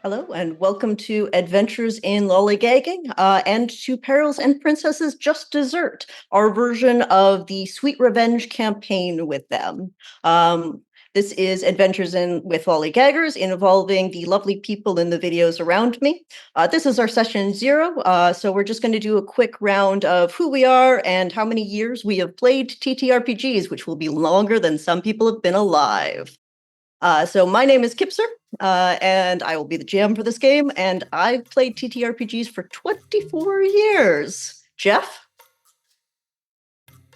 Hello, and welcome to Adventures in Lollygagging and to Perils and Princesses Just Dessert, our version of the Sweet Revenge campaign with them. This is Adventures in with Lollygaggers involving the lovely people in the videos around me. This is our session 0, so we're just going to do a quick round of who we are and how many years we have played ttrpgs, which will be longer than some people have been alive. So my name is Kipser, and I will be the GM for this game, and I've played TTRPGs for 24 years. Jeff?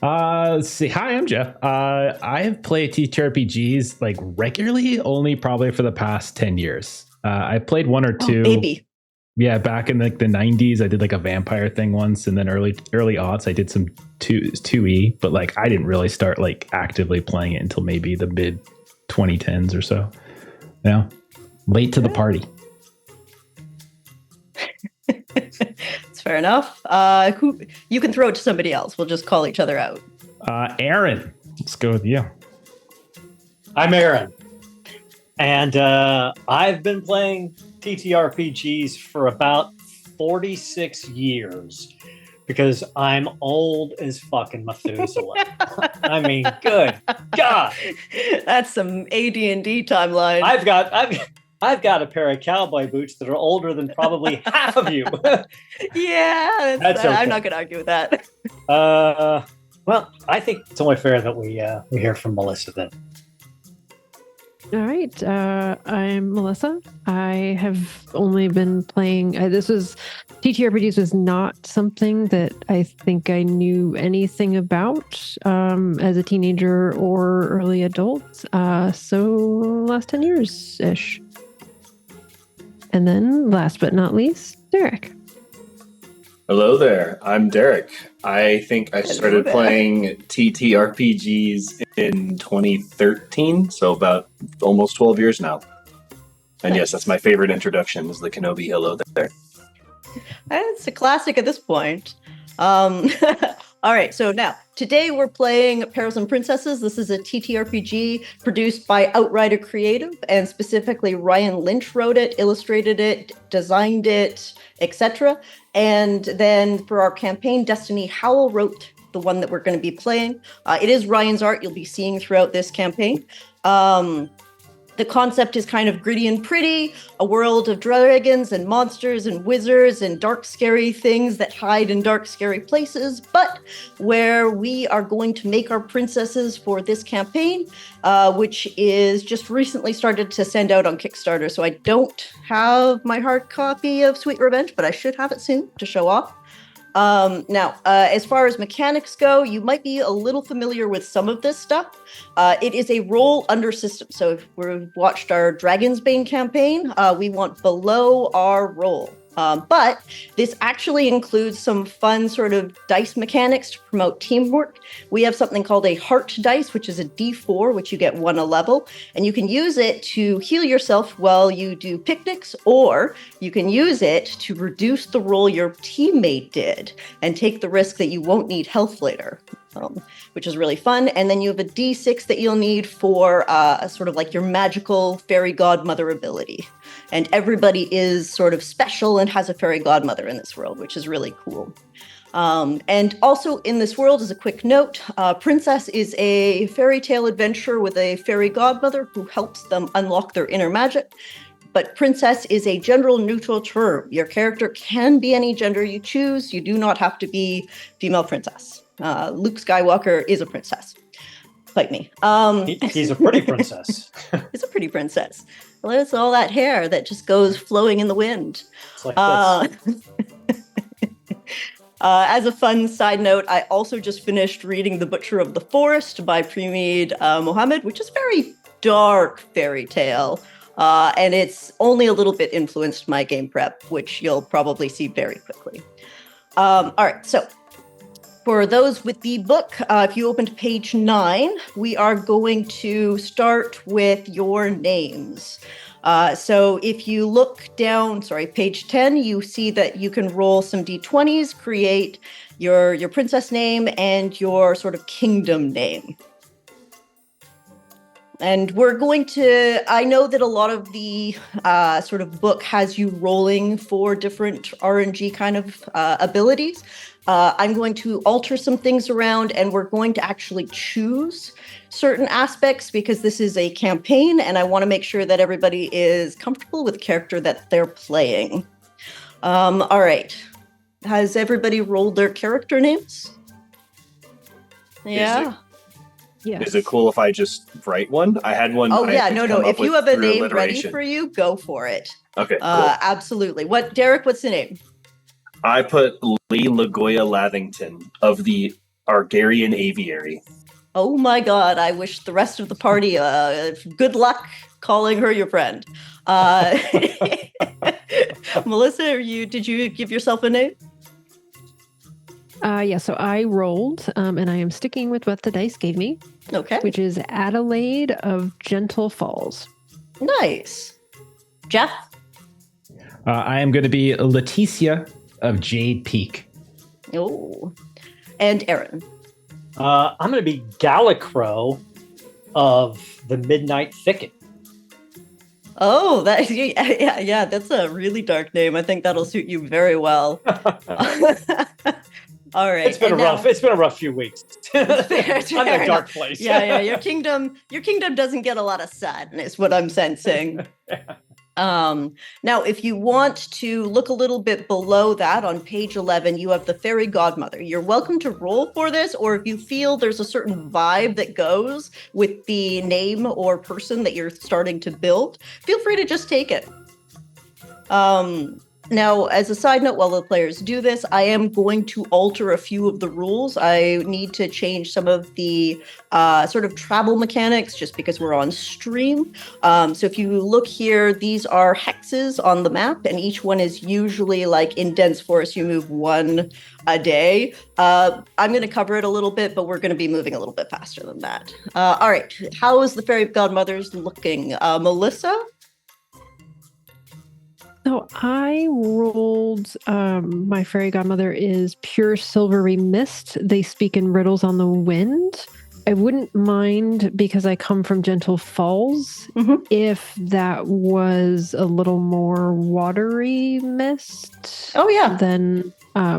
Let's see. Hi, I'm Jeff. I've played TTRPGs like regularly, only probably for the past 10 years. I played one or two. Baby. Yeah, back in like the 90s, I did like a vampire thing once, and then early aughts, I did some 2E, but like I didn't really start like actively playing it until maybe the mid 2010s or so. Yeah, late to the party. It's fair enough. Who you can throw it to somebody else. We'll just call each other out. Aaron, let's go with you. I'm Aaron, and I've been playing TTRPGs for about 46 years because I'm old as fucking Methuselah. I mean, good God. That's some AD&D timeline. I've got a pair of cowboy boots that are older than probably half of you. Yeah, That's okay. I'm not going to argue with that. Well, I think it's only fair that we hear from Melissa then. All right, I'm Melissa. I have only been playing. TTRPGs was not something that I think I knew anything about as a teenager or early adult. So last 10 years ish. And then, last but not least, Derek. Hello there, I'm Derek. I think I started playing TTRPGs in 2013, so about almost 12 years now. And yes, that's my favorite introduction, is the Kenobi hello there. It's a classic at this point. All right, so now, today we're playing Perils and Princesses. This is a TTRPG produced by Outrider Creative, and specifically Ryan Lynch wrote it, illustrated it, designed it, etc. And then for our campaign, Destiny Howell wrote the one that we're going to be playing. It is Ryan's art you'll be seeing throughout this campaign. The concept is kind of gritty and pretty, a world of dragons and monsters and wizards and dark, scary things that hide in dark, scary places, but where we are going to make our princesses for this campaign, which is just recently started to send out on Kickstarter. So I don't have my hard copy of Sweet Revenge, but I should have it soon to show off. Now, as far as mechanics go, you might be a little familiar with some of this stuff. It is a roll under system. So if we've watched our Dragon's Bane campaign, we want below our roll. But this actually includes some fun sort of dice mechanics to promote teamwork. We have something called a heart dice, which is a D4, which you get 1 a level, and you can use it to heal yourself while you do picnics, or you can use it to reduce the roll your teammate did and take the risk that you won't need health later. Which is really fun. And then you have a D6 that you'll need for sort of like your magical fairy godmother ability. And everybody is sort of special and has a fairy godmother in this world, which is really cool. And also in this world, as a quick note, Princess is a fairy tale adventure with a fairy godmother who helps them unlock their inner magic. But princess is a gender neutral term. Your character can be any gender you choose. You do not have to be female princess. Luke Skywalker is a princess. Like me. He's a pretty princess. He's a pretty princess. Well, it's all that hair that just goes flowing in the wind. It's like this. As a fun side note, I also just finished reading The Butcher of the Forest by Premeed Mohammed, which is a very dark fairy tale. And it's only a little bit influenced my game prep, which you'll probably see very quickly. All right, so for those with the book, if you open to page 9, we are going to start with your names. So if you look down, page 10, you see that you can roll some d20s, create your princess name and your sort of kingdom name. And we're going to, I know that a lot of the sort of book has you rolling for different RNG kind of abilities. I'm going to alter some things around, and we're going to actually choose certain aspects because this is a campaign, and I want to make sure that everybody is comfortable with the character that they're playing. All right. Has everybody rolled their character names? Yeah. Yes. Is it cool if I just write one? I had one. Oh, yeah. No. If you have a name ready alliteration. for you, go for it. Okay, cool. Absolutely. Derek, what's the name? I put Lagolla Lathington of the Argarian Aviary. Oh my God, I wish the rest of the party good luck calling her your friend. Melissa, did you give yourself a name? Yeah, so I rolled, and I am sticking with what the dice gave me. Okay. Which is Adelaide of Gentle Falls. Nice. Jeff? I am going to be Leticia of Jade Peak. Oh. And Aaron? I'm going to be Gallicrow of the Midnight Thicket. Oh, yeah, that's a really dark name. I think that'll suit you very well. All right. It's been a rough few weeks. I'm in a dark place. Yeah. Your kingdom doesn't get a lot of sun, is what I'm sensing. Now, if you want to look a little bit below that on page 11, you have the fairy godmother. You're welcome to roll for this, or if you feel there's a certain vibe that goes with the name or person that you're starting to build, feel free to just take it. Now, as a side note, while the players do this, I am going to alter a few of the rules. I need to change some of the sort of travel mechanics just because we're on stream. So if you look here, these are hexes on the map, and each one is usually like in dense forest, you move one a day. I'm going to cover it a little bit, but we're going to be moving a little bit faster than that. All right. How is the Fairy Godmothers looking? Melissa? So I rolled, my fairy godmother is Pure Silvery Mist. They speak in riddles on the wind. I wouldn't mind, because I come from Gentle Falls, if that was a little more watery mist. Oh, yeah. Then I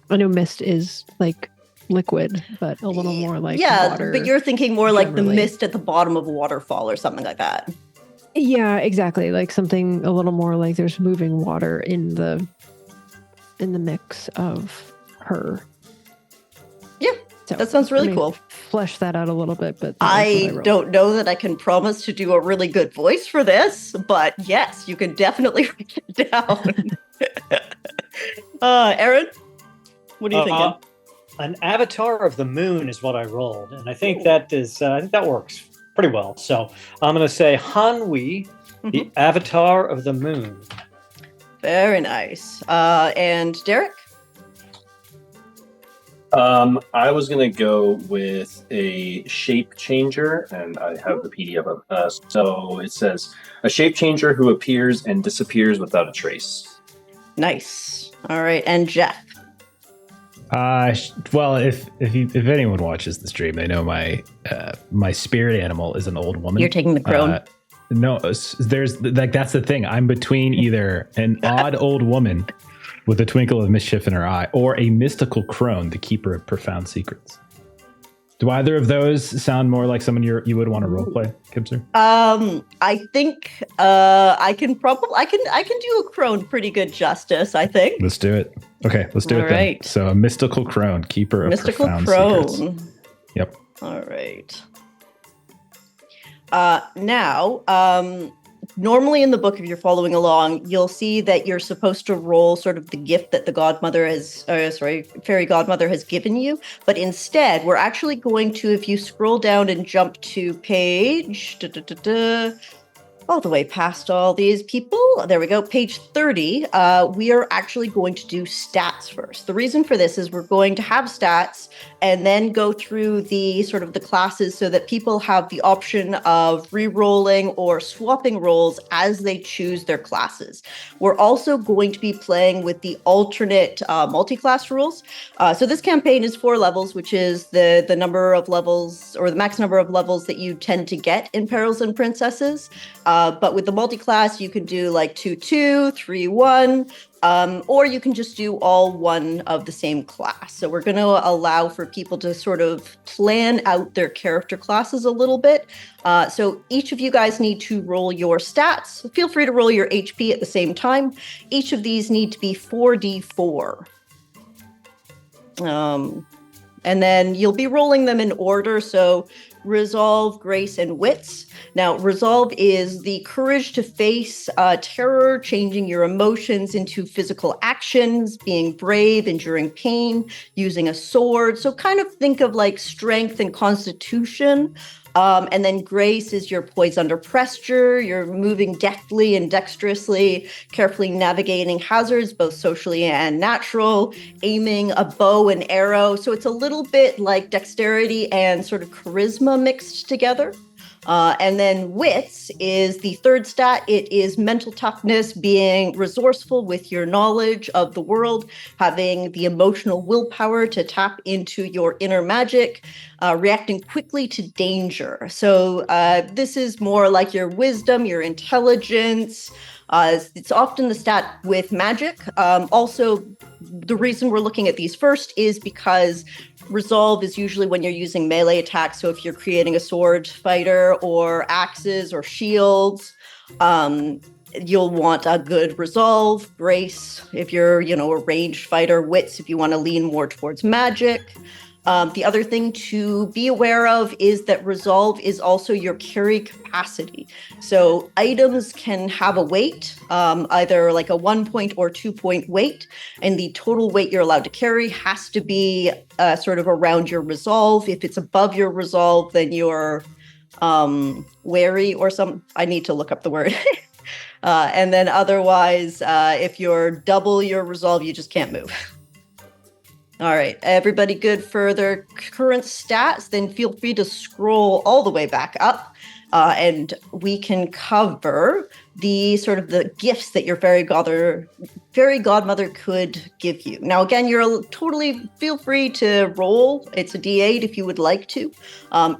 know mist is like liquid, but a little more like water. But you're thinking more like generally. the mist at the bottom of a waterfall or something like that. Yeah, exactly. Like something a little more like there's moving water in the mix of her. Yeah, so, that sounds really cool. Flesh that out a little bit, but I don't know that I can promise to do a really good voice for this, but yes, you can definitely write it down. Aaron, what are you thinking? An avatar of the moon is what I rolled, and I think that works pretty well. So I'm going to say Hanwi, the avatar of the moon. Very nice. And Derek? I was going to go with a shape changer, and I have the PDF up. So it says, a shape changer who appears and disappears without a trace. Nice. All right. And Jeff? Well, if anyone watches the stream, they know my spirit animal is an old woman. You're taking the crone. No, there's like that's the thing. I'm between either an odd old woman with a twinkle of mischief in her eye, or a mystical crone, the keeper of profound secrets. Do either of those sound more like someone you would want to roleplay, Kibser? I think I can do a crone pretty good justice, I think. Let's do it. Okay, let's do it then. So a mystical crone, keeper of profound secrets. Yep. All right. Now, normally in the book, if you're following along, you'll see that you're supposed to roll sort of the gift that the fairy godmother has given you. But instead, we're actually going to, if you scroll down and jump to page, all the way past all these people. There we go. Page 30. We are actually going to do stats first. The reason for this is we're going to have stats and then go through the sort of the classes so that people have the option of re-rolling or swapping roles as they choose their classes. We're also going to be playing with the alternate multi-class rules. So this campaign is 4 levels, which is the number of levels or the max number of levels that you tend to get in Perils and Princesses. But with the multi-class, you can do like 2-2, 3-1, or you can just do all one of the same class. So we're going to allow for people to sort of plan out their character classes a little bit. So each of you guys need to roll your stats. Feel free to roll your HP at the same time. Each of these need to be 4d4. And then you'll be rolling them in order. So resolve, grace, and wits. Now, resolve is the courage to face terror, changing your emotions into physical actions, being brave, enduring pain, using a sword. So kind of think of like strength and constitution. And then grace is your poise under pressure. You're moving deftly and dexterously, carefully navigating hazards, both socially and natural, aiming a bow and arrow. So it's a little bit like dexterity and sort of charisma mixed together. And then wits is the third stat. It is mental toughness, being resourceful with your knowledge of the world, having the emotional willpower to tap into your inner magic, reacting quickly to danger. So this is more like your wisdom, your intelligence. It's often the stat with magic. Also, the reason we're looking at these first is because resolve is usually when you're using melee attacks. So if you're creating a sword fighter or axes or shields, you'll want a good resolve. Grace, if you're, a ranged fighter. Wits, if you want to lean more towards magic. The other thing to be aware of is that resolve is also your carry capacity. So items can have a weight, either like a 1-point or 2-point weight, and the total weight you're allowed to carry has to be sort of around your resolve. If it's above your resolve, then you're wary or I need to look up the word. And then otherwise, if you're double your resolve, you just can't move. All right, everybody good for their current stats? Then feel free to scroll all the way back up, and we can cover the sort of the gifts that your fairy godmother could give you. Now, again, you're totally feel free to roll. It's a D8 if you would like to.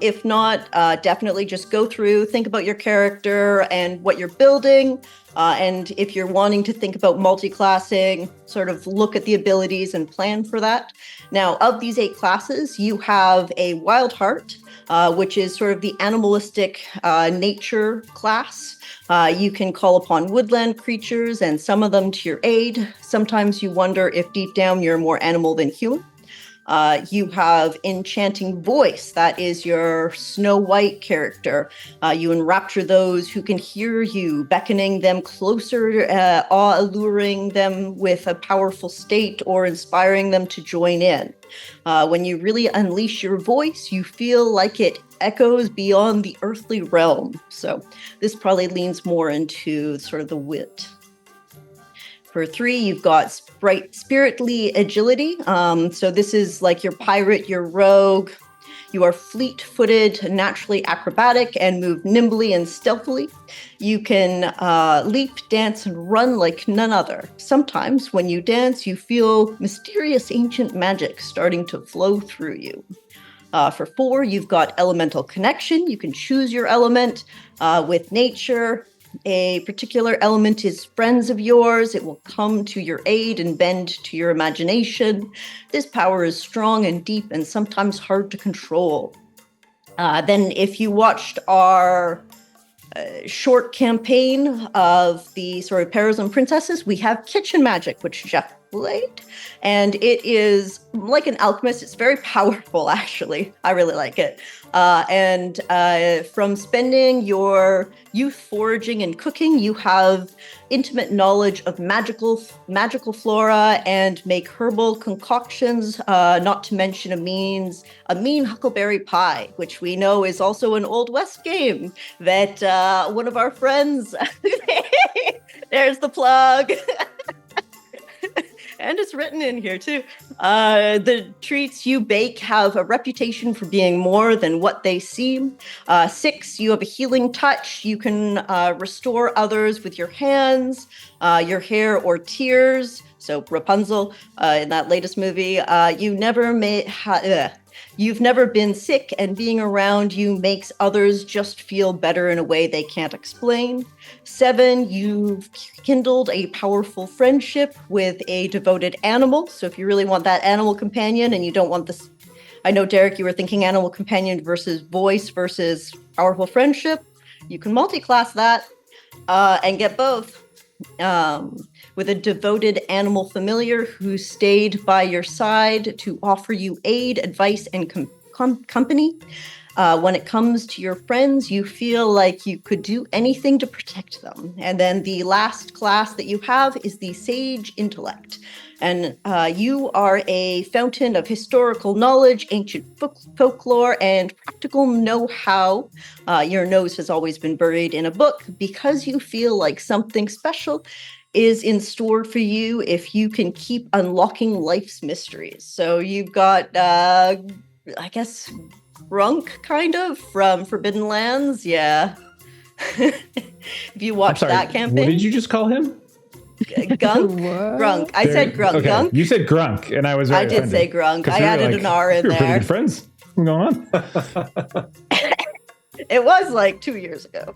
If not, definitely just go through, think about your character and what you're building. And if you're wanting to think about multi-classing, sort of look at the abilities and plan for that. Now, of these 8 classes, you have a Wild Heart, which is sort of the animalistic nature class. You can call upon woodland creatures and summon them to your aid. Sometimes you wonder if deep down you're more animal than human. You have Enchanting Voice. That is your Snow White character. You enrapture those who can hear you, beckoning them closer, alluring them with a powerful state, or inspiring them to join in. When you really unleash your voice, you feel like it echoes beyond the earthly realm. So this probably leans more into sort of the wit. For 3, you've got Spiritly Agility. So this is like your pirate, your rogue. You are fleet-footed, naturally acrobatic, and move nimbly and stealthily. You can leap, dance, and run like none other. Sometimes when you dance, you feel mysterious ancient magic starting to flow through you. For 4, you've got Elemental Connection. You can choose your element with nature. A particular element is friends of yours. It will come to your aid and bend to your imagination. This power is strong and deep and sometimes hard to control. Then if you watched our short campaign of the sort of Perils and Princesses, we have kitchen magic, which Jeff blade, and it is like an alchemist. It's very powerful, actually. I really like it. And from spending your youth foraging and cooking, you have intimate knowledge of magical flora and make herbal concoctions, not to mention a mean huckleberry pie, which we know is also an Old West game that one of our friends, there's the plug. And it's written in here too. The treats you bake have a reputation for being more than what they seem. 6, you have a healing touch. You can restore others with your hands, your hair, or tears. So Rapunzel in that latest movie. You've never been sick, and being around you makes others just feel better in a way they can't explain. 7, you've kindled a powerful friendship with a devoted animal. So if you really want that animal companion and you don't want this, I know, Derek, you were thinking animal companion versus voice versus powerful friendship. You can multi-class that and get both. With a devoted animal familiar who stayed by your side to offer you aid, advice, and company. When it comes to your friends, you feel like you could do anything to protect them. And then the last class that you have is the Sage Intellect. And you are a fountain of historical knowledge, ancient folklore, and practical know-how. Your nose has always been buried in a book because you feel like something special is in store for you if you can keep unlocking life's mysteries. So you've got, I guess, Grunk, kind of, from Forbidden Lands. Yeah. If you watch that campaign. What did you just call him? Gunk? Grunk. I said Grunk. Okay. Gunk? You said Grunk, and I was very I did say Grunk. I added an R in We're pretty there. good friends. What's going on? It was like 2 years ago.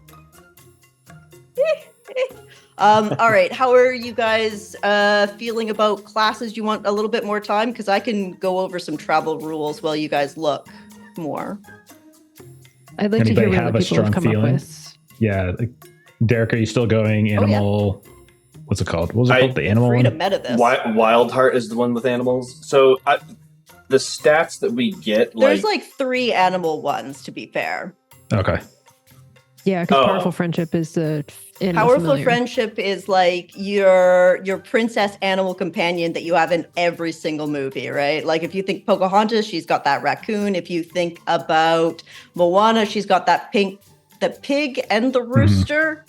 All right. How are you guys feeling about classes? Do you want a little bit more time? Because I can go over some travel rules while you guys look more. I'd like to hear what other people have come up with. Yeah. Like, Derek, are you still going animal? Oh, yeah. What's it called? What was it called? The animal one? Meta this. Wild Heart is the one with animals. So the stats that we get, there's like 3 animal ones, to be fair. Okay. Yeah, because powerful friendship is the powerful familiar. Friendship is like your princess animal companion that you have in every single movie, right? Like if you think Pocahontas, she's got that raccoon. If you think about Moana, she's got the pig and the rooster.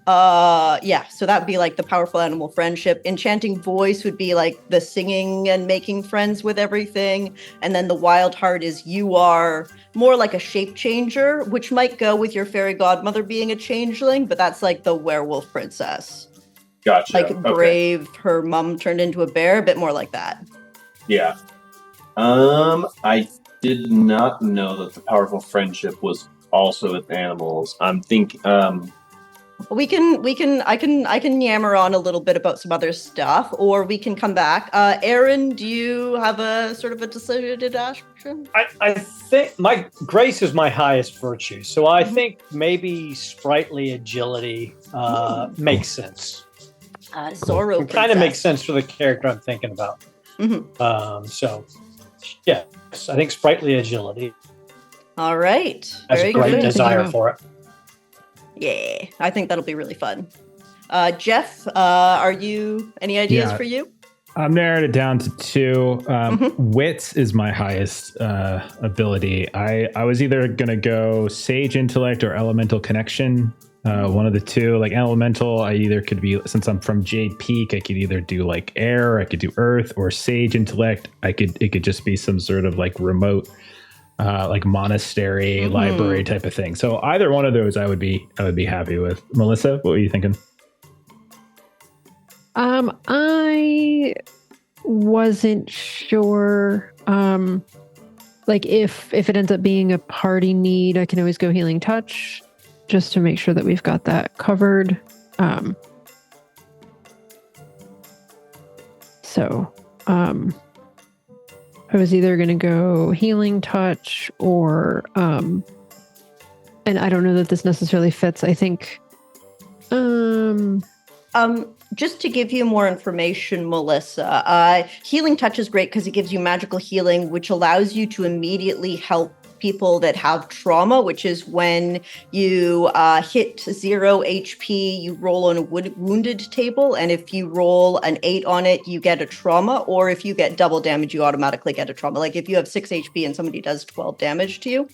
Yeah, so that would be like the powerful animal friendship. Enchanting voice would be like the singing and making friends with everything. And then the wild heart is you are more like a shape changer, which might go with your fairy godmother being a changeling, but that's like the werewolf princess. Gotcha. Like Brave, her mom turned into a bear, a bit more like that. Yeah. I did not know that the powerful friendship was also with animals. I'm thinking I can yammer on a little bit about some other stuff, or we can come back. Aaron, do you have a sort of a decided action? I think my grace is my highest virtue, so I think maybe sprightly agility makes sense. Zorro it kind of makes sense for the character I'm thinking about. So, yes, I think sprightly agility. All right. That's a great desire for it. Yeah, I think that'll be really fun. Jeff, are you any ideas for you? I've narrowed it down to 2. Wits is my highest ability. I was either going to go Sage Intellect or Elemental Connection. One of the 2. Like Elemental, I either could be, since I'm from Jade Peak, I could either do like air, I could do earth, or Sage Intellect. It could just be some sort of like remote like monastery, library type of thing. So either one of those I would be happy with. Melissa, what were you thinking? I wasn't sure. Like if it ends up being a party need, I can always go Healing Touch just to make sure that we've got that covered. I was either going to go Healing Touch or, and I don't know that this necessarily fits. I think, Just to give you more information, Melissa, Healing Touch is great because it gives you magical healing, which allows you to immediately help people that have trauma, which is when you hit 0 HP, you roll on a wounded table, and if you roll an 8 on it, you get a trauma, or if you get double damage, you automatically get a trauma. Like if you have 6 HP and somebody does 12 damage to you,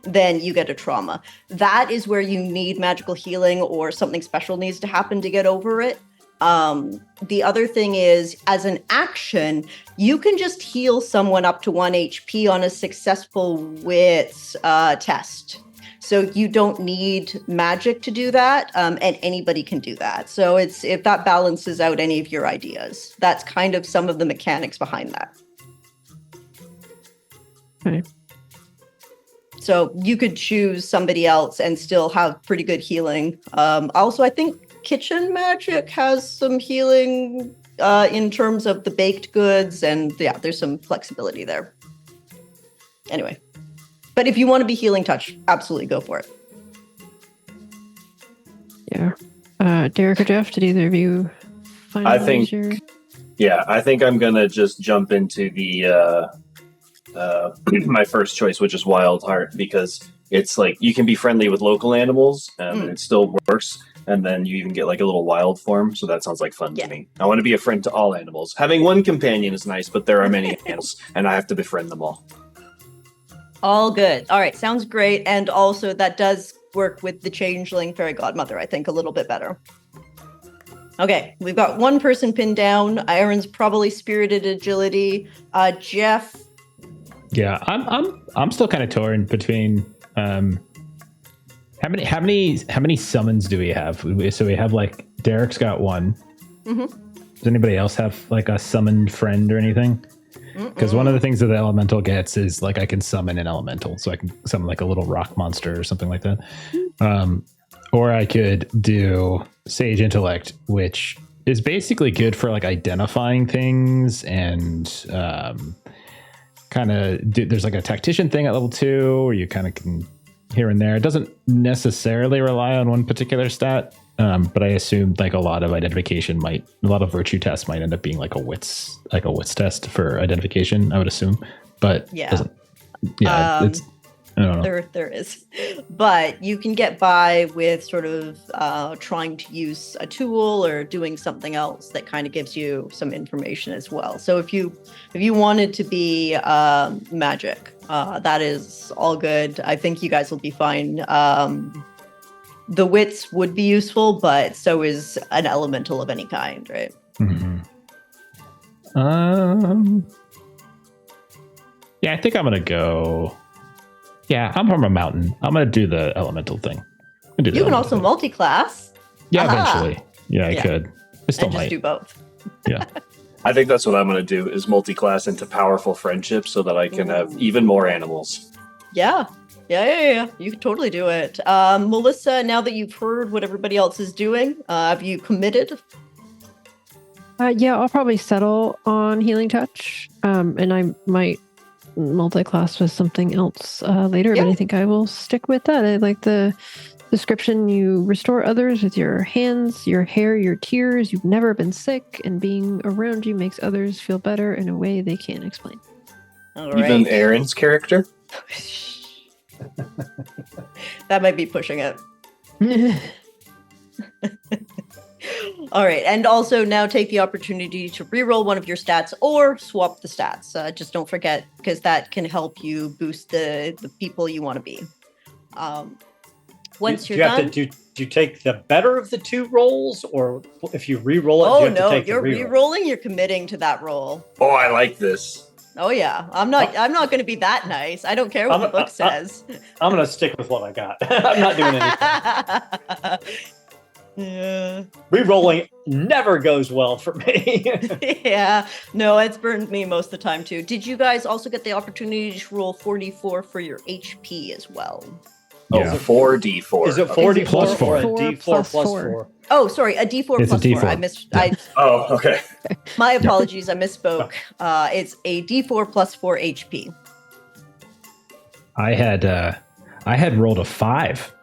then you get a trauma. That is where you need magical healing or something special needs to happen to get over it. The other thing is, as an action, you can just heal someone up to 1 HP on a successful wits test. So you don't need magic to do that, and anybody can do that. So if that balances out any of your ideas, that's kind of some of the mechanics behind that. Okay. So you could choose somebody else and still have pretty good healing. Also, I think kitchen magic has some healing in terms of the baked goods, and yeah, there's some flexibility there. Anyway, but if you want to be Healing Touch, absolutely go for it. Yeah. Derek or Jeff, did either of you finalize I think I'm gonna just jump into the my first choice, which is Wild Heart, because it's like you can be friendly with local animals and it still works. And then you even get like a little wild form. So that sounds like fun to me. I want to be a friend to all animals. Having one companion is nice, but there are many animals and I have to befriend them all. All good. All right. Sounds great. And also that does work with the changeling fairy godmother, I think, a little bit better. Okay. We've got one person pinned down. Aaron's probably spirited agility. Jeff. Yeah, I'm still kind of torn between How many summons do we have? So we have like Derek's got one. Mm-hmm. Does anybody else have like a summoned friend or anything? Because one of the things that the elemental gets is like I can summon an elemental, so I can summon like a little rock monster or something like that. Or I could do Sage Intellect, which is basically good for like identifying things and kind of there's like a tactician thing at level 2 where you kind of can here and there. It doesn't necessarily rely on one particular stat, but I assume like a lot of virtue tests might end up being like a wits test for identification, I would assume. But yeah, it's I don't know. There is, but you can get by with sort of trying to use a tool or doing something else that kind of gives you some information as well. So if you wanted to be magic, that is all good. I think you guys will be fine. The wits would be useful, but so is an elemental of any kind, right? Mm-hmm. Yeah, I think I'm gonna go. Yeah, I'm from a mountain. I'm gonna do the elemental thing. You can also multi-class. Yeah, eventually. Yeah, I could. I still might. Just do both. Yeah. I think that's what I'm going to do is multi-class into powerful friendships so that I can have even more animals. Yeah. You can totally do it. Melissa, now that you've heard what everybody else is doing, have you committed? Yeah, I'll probably settle on Healing Touch. And I might multi-class with something else later, but I think I will stick with that. I like the description. You restore others with your hands, your hair, your tears. You've never been sick, and being around you makes others feel better in a way they can't explain. All right. Even Aaron's character? That might be pushing it. All right, and also now take the opportunity to reroll one of your stats or swap the stats. Just don't forget, because that can help you boost the people you want to be. Once you're done, do you take the better of the two rolls, or if you reroll it? Oh do you have no, to take you're the rerolling. You're committing to that roll. Oh, I like this. Oh yeah, I'm not going to be that nice. I don't care what the book says. I'm going to stick with what I got. I'm not doing anything. Yeah. Rerolling never goes well for me. Yeah, no, it's burned me most of the time too. Did you guys also get the opportunity to roll 4d4 for your HP as well? Oh, Yeah. 4d4. Is it 4d4 plus four. or a d4 plus 4? Oh, sorry, a d4 It's a plus 4. D4. Oh, okay. My apologies, I misspoke. It's a d4 plus 4 HP. I had rolled a 5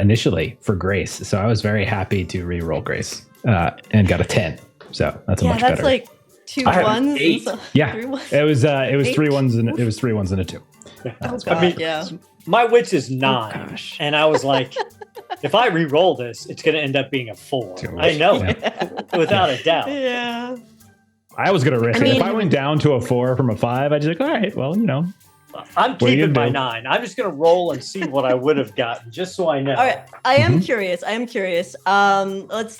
initially for Grace, so I was very happy to re-roll Grace. and got a 10. So that's a much that's better. like 2 I have ones. 8. Yeah, 3 ones. it was 8? 3 ones and it was 3 ones and a 2. Oh, I God, mean, yeah. my wits is 9, gosh. and I was like, if I re-roll this, it's going to end up being a 4. Too much. I know, Yeah. without a doubt. Yeah. I was gonna risk I it. mean- If I went down to a 4 from a 5, I'd just like, all right, well, I'm What are you keeping my gonna do? 9. I'm just going to roll and see what I would have gotten, just so I know. All right. I am Mhm. curious.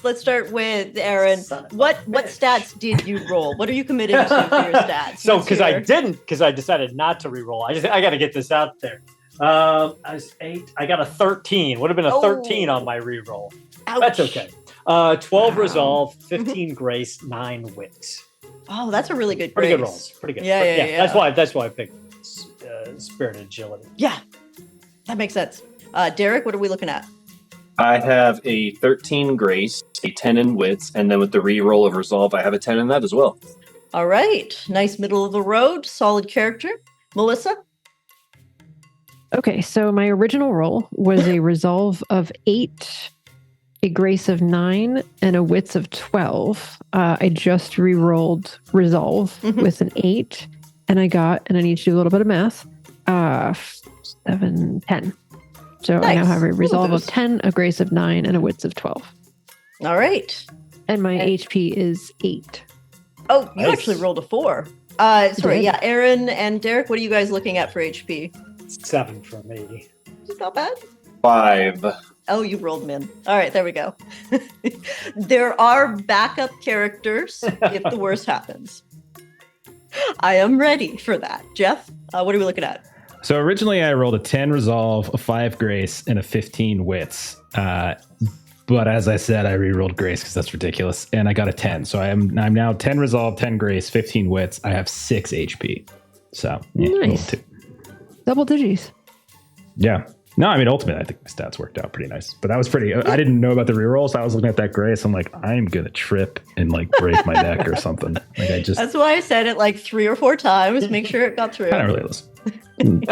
Let's start with Aaron. Son of a What bitch. stats did you roll? What are you committed to for your stats? So, Let's because I hear. didn't, because I decided not to re-roll. I got to get this out there. I was 8. I got a 13. Would have been a 13 on my re-roll. Ouch. That's okay. 12 Wow. resolve, 15 grace, 9 wits. Oh, that's a really good Pretty good grace. rolls. Pretty good. Yeah, But yeah. That's why I picked spirit agility. Yeah, that makes sense. Derek, what are we looking at? I have a 13 grace, a 10 in wits, and then with the re-roll of resolve, I have a 10 in that as well. All right. Nice middle of the road. Solid character. Melissa? Okay, so my original roll was a resolve of 8, a grace of 9, and a wits of 12. I just re-rolled resolve Mhm. with an 8, and I need to do a little bit of math, 7, 10. So I now Nice. have a resolve of those. 10, a grace of 9, and a wits of 12. All right. And my And- HP is 8. Oh, you Nice. actually rolled a 4. Sorry, did. yeah. Aaron and Derek, what are you guys looking at for HP? 7 for me. Not bad. 5. Oh, you rolled them in. All right, there we go. There are backup characters if the worst happens. I am ready for that. Jeff, what are we looking at? So originally I rolled a 10 resolve, a 5 grace, and a 15 wits. But as I said, I re-rolled grace because that's ridiculous, and I got a 10. So I'm now 10 resolve, 10 grace, 15 wits. I have 6 HP. So yeah, Nice. little Double digits. yeah. No, I mean ultimately I think my stats worked out pretty nice. But that was pretty. I didn't know about the rerolls. So I was looking at that grace. I'm like, I'm gonna trip and like break my neck or something. Like I just That's why I said it like 3 or 4 times. Make sure it got through. I don't really listen. Not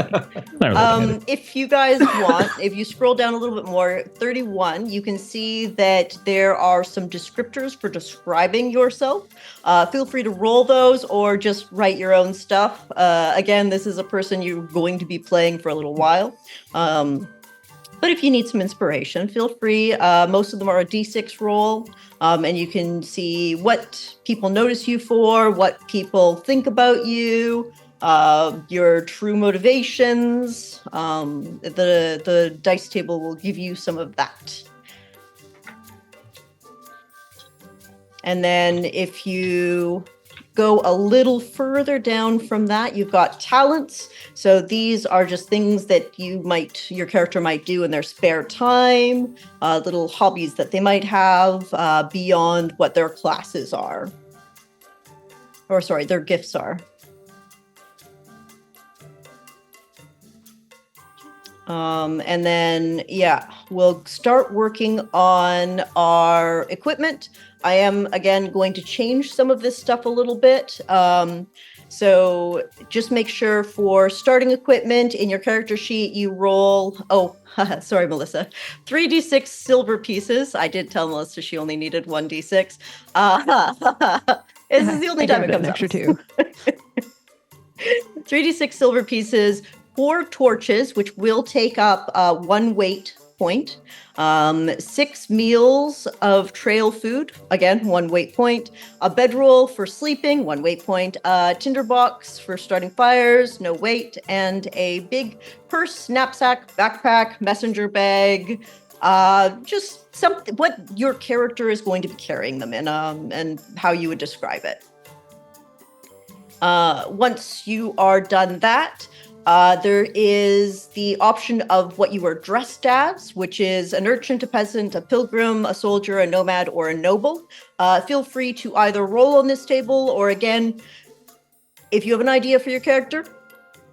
really looking at it. If you guys want, if you scroll down a little bit more, 31, you can see that there are some descriptors for describing yourself. Feel free to roll those or just write your own stuff. Again, this is a person you're going to be playing for a little while. But if you need some inspiration, feel free. Most of them are a D6 roll, and you can see what people notice you for, what people think about you, your true motivations. The dice table will give you some of that. And then if you go a little further down from that, you've got talents. So these are just things that your character might do in their spare time, little hobbies that they might have beyond what their classes are. Or sorry, their gifts are. And then, we'll start working on our equipment. I am, again, going to change some of this stuff a little bit. So just make sure for starting equipment in your character sheet, you roll, sorry, Melissa, 3d6 silver pieces. I did tell Melissa she only needed 1d6. This is the only I time it grabbed comes an extra up. 2. 3d6 silver pieces, 4 torches, which will take up 1 weight point, 6 meals of trail food, again, 1 weight point, a bedroll for sleeping, 1 weight point, a tinderbox for starting fires, no weight, and a big purse, knapsack, backpack, messenger bag, just something, what your character is going to be carrying them in, and how you would describe it. Once you are done that, there is the option of what you are dressed as, which is an urchin, a peasant, a pilgrim, a soldier, a nomad, or a noble. Feel free to either roll on this table, or again, if you have an idea for your character,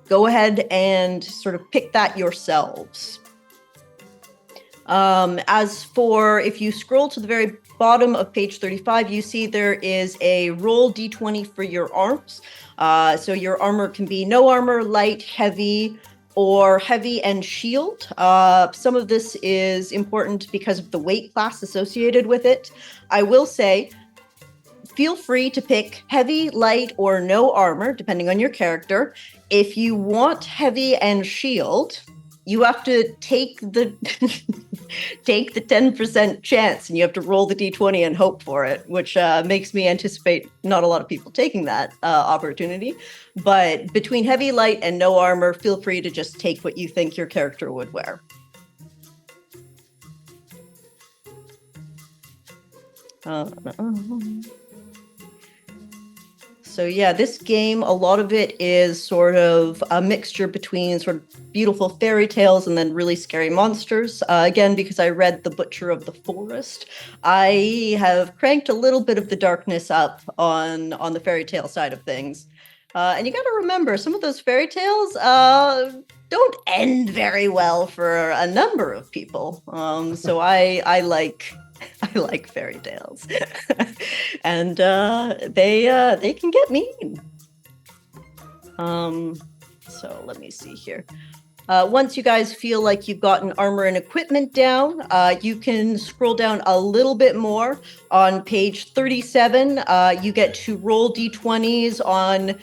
go ahead and sort of pick that yourselves. As for, if you scroll to the very bottom of page 35, you see there is a roll d20 for your arms. So your armor can be no armor, light, heavy, or heavy and shield. Some of this is important because of the weight class associated with it. I will say, feel free to pick heavy, light, or no armor, depending on your character. If you want heavy and shield, you have to take the take the 10% chance, and you have to roll the d20 and hope for it, which makes me anticipate not a lot of people taking that opportunity. But between heavy, light, and no armor, feel free to just take what you think your character would wear. So yeah, this game, a lot of it is sort of a mixture between sort of beautiful fairy tales and then really scary monsters. Again, because I read The Butcher of the Forest, I have cranked a little bit of the darkness up on the fairy tale side of things. And you got to remember, some of those fairy tales don't end very well for a number of people. So I like fairy tales, and they can get mean. So let me see here. Once you guys feel like you've gotten armor and equipment down, you can scroll down a little bit more. On page 37, you get to roll d20s on,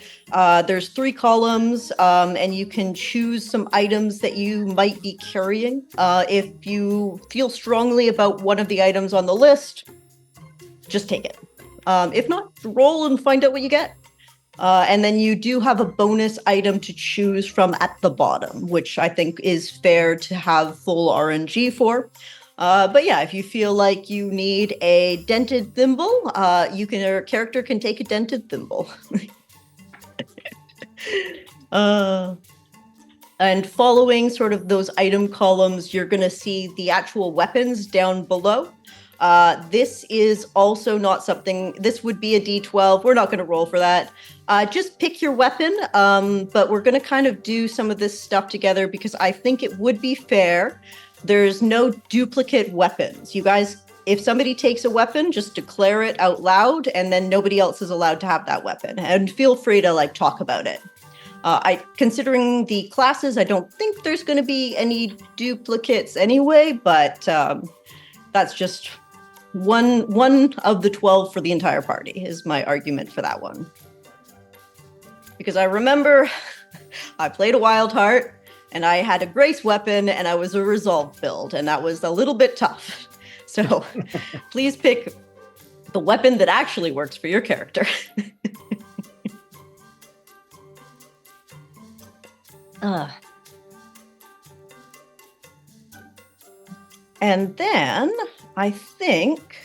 there's 3 columns, and you can choose some items that you might be carrying. If you feel strongly about one of the items on the list, just take it. If not, roll and find out what you get. And then you do have a bonus item to choose from at the bottom, which I think is fair to have full RNG for. But yeah, if you feel like you need a dented thimble, your character can take a dented thimble. And following sort of those item columns, you're going to see the actual weapons down below. This is also not something, this would be a D12. We're not going to roll for that. Just pick your weapon, but we're going to kind of do some of this stuff together because I think it would be fair. There's no duplicate weapons. You guys, if somebody takes a weapon, just declare it out loud, and then nobody else is allowed to have that weapon. And feel free to talk about it. Considering the classes, I don't think there's going to be any duplicates anyway, but that's just one of the 12 for the entire party is my argument for that one. Because I remember I played a Wild Heart and I had a Grace weapon and I was a Resolve build, and that was a little bit tough. So please pick the weapon that actually works for your character. And then I think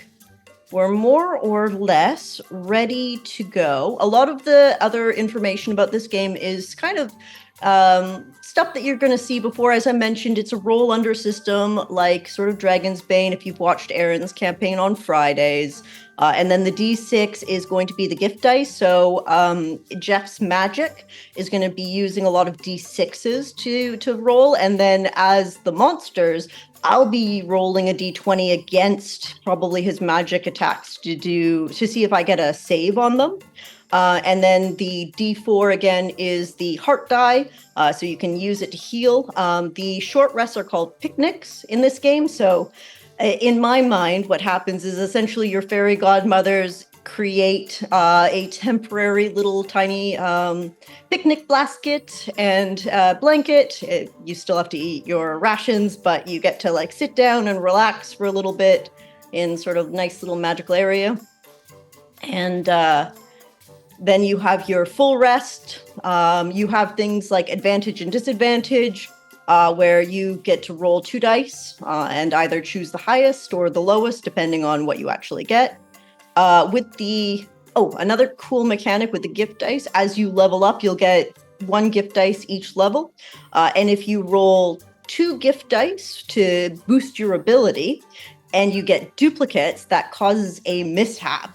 we're more or less ready to go. A lot of the other information about this game is kind of stuff that you're going to see before. As I mentioned, it's a roll under system, like sort of Dragon's Bane if you've watched Aaron's campaign on Fridays. And then the D6 is going to be the gift dice. So Jeff's magic is going to be using a lot of D6s to roll. And then as the monsters, I'll be rolling a D20 against probably his magic attacks to see if I get a save on them. And then the D4 again is the heart die, so you can use it to heal. The short rests are called picnics in this game. So in my mind, what happens is essentially your fairy godmothers create a temporary little tiny picnic basket and blanket. You still have to eat your rations, but you get to sit down and relax for a little bit in sort of nice little magical area. And then you have your full rest. You have things like advantage and disadvantage, where you get to roll 2 dice and either choose the highest or the lowest, depending on what you actually get. Another cool mechanic with the gift dice, as you level up, you'll get 1 gift dice each level. And if you roll 2 gift dice to boost your ability and you get duplicates, that causes a mishap,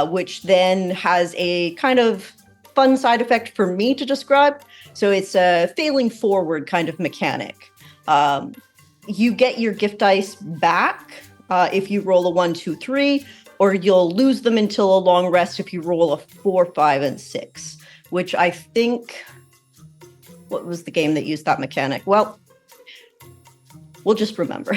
which then has a kind of fun side effect for me to describe. So it's a failing forward kind of mechanic. You get your gift dice back if you roll a 1, 2, 3, or you'll lose them until a long rest if you roll a 4, 5, and 6, which I think What was the game that used that mechanic? Well, we'll just remember.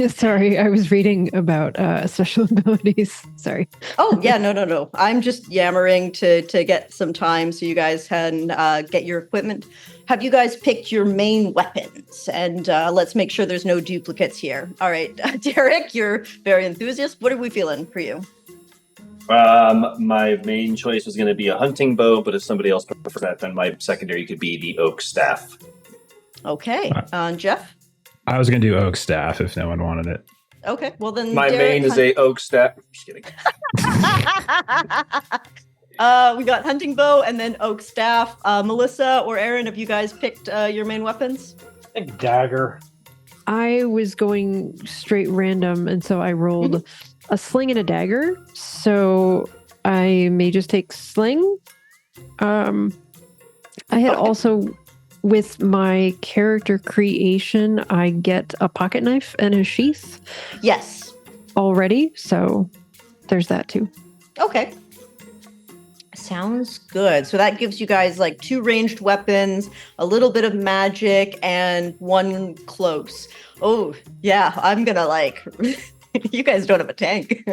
Sorry, I was reading about special abilities. Sorry. Oh, yeah, no. I'm just yammering to get some time so you guys can get your equipment. Have you guys picked your main weapons? And let's make sure there's no duplicates here. All right, Derek, you're very enthusiastic. What are we feeling for you? My main choice was going to be a hunting bow, but if somebody else prefers that, then my secondary could be the oak staff. Okay, Jeff? I was going to do oak staff if no one wanted it. Okay, well then My Derek, main is a oak staff. Just kidding. we got hunting bow and then oak staff. Melissa or Aaron, have you guys picked your main weapons? I think dagger. I was going straight random, and so I rolled a sling and a dagger. So I may just take sling. I had also, with my character creation, I get a pocket knife and a sheath. Yes. Already, so there's that too. Okay. Sounds good. So that gives you guys like 2 ranged weapons, a little bit of magic, and 1 close. Oh, yeah, I'm gonna like... You guys don't have a tank.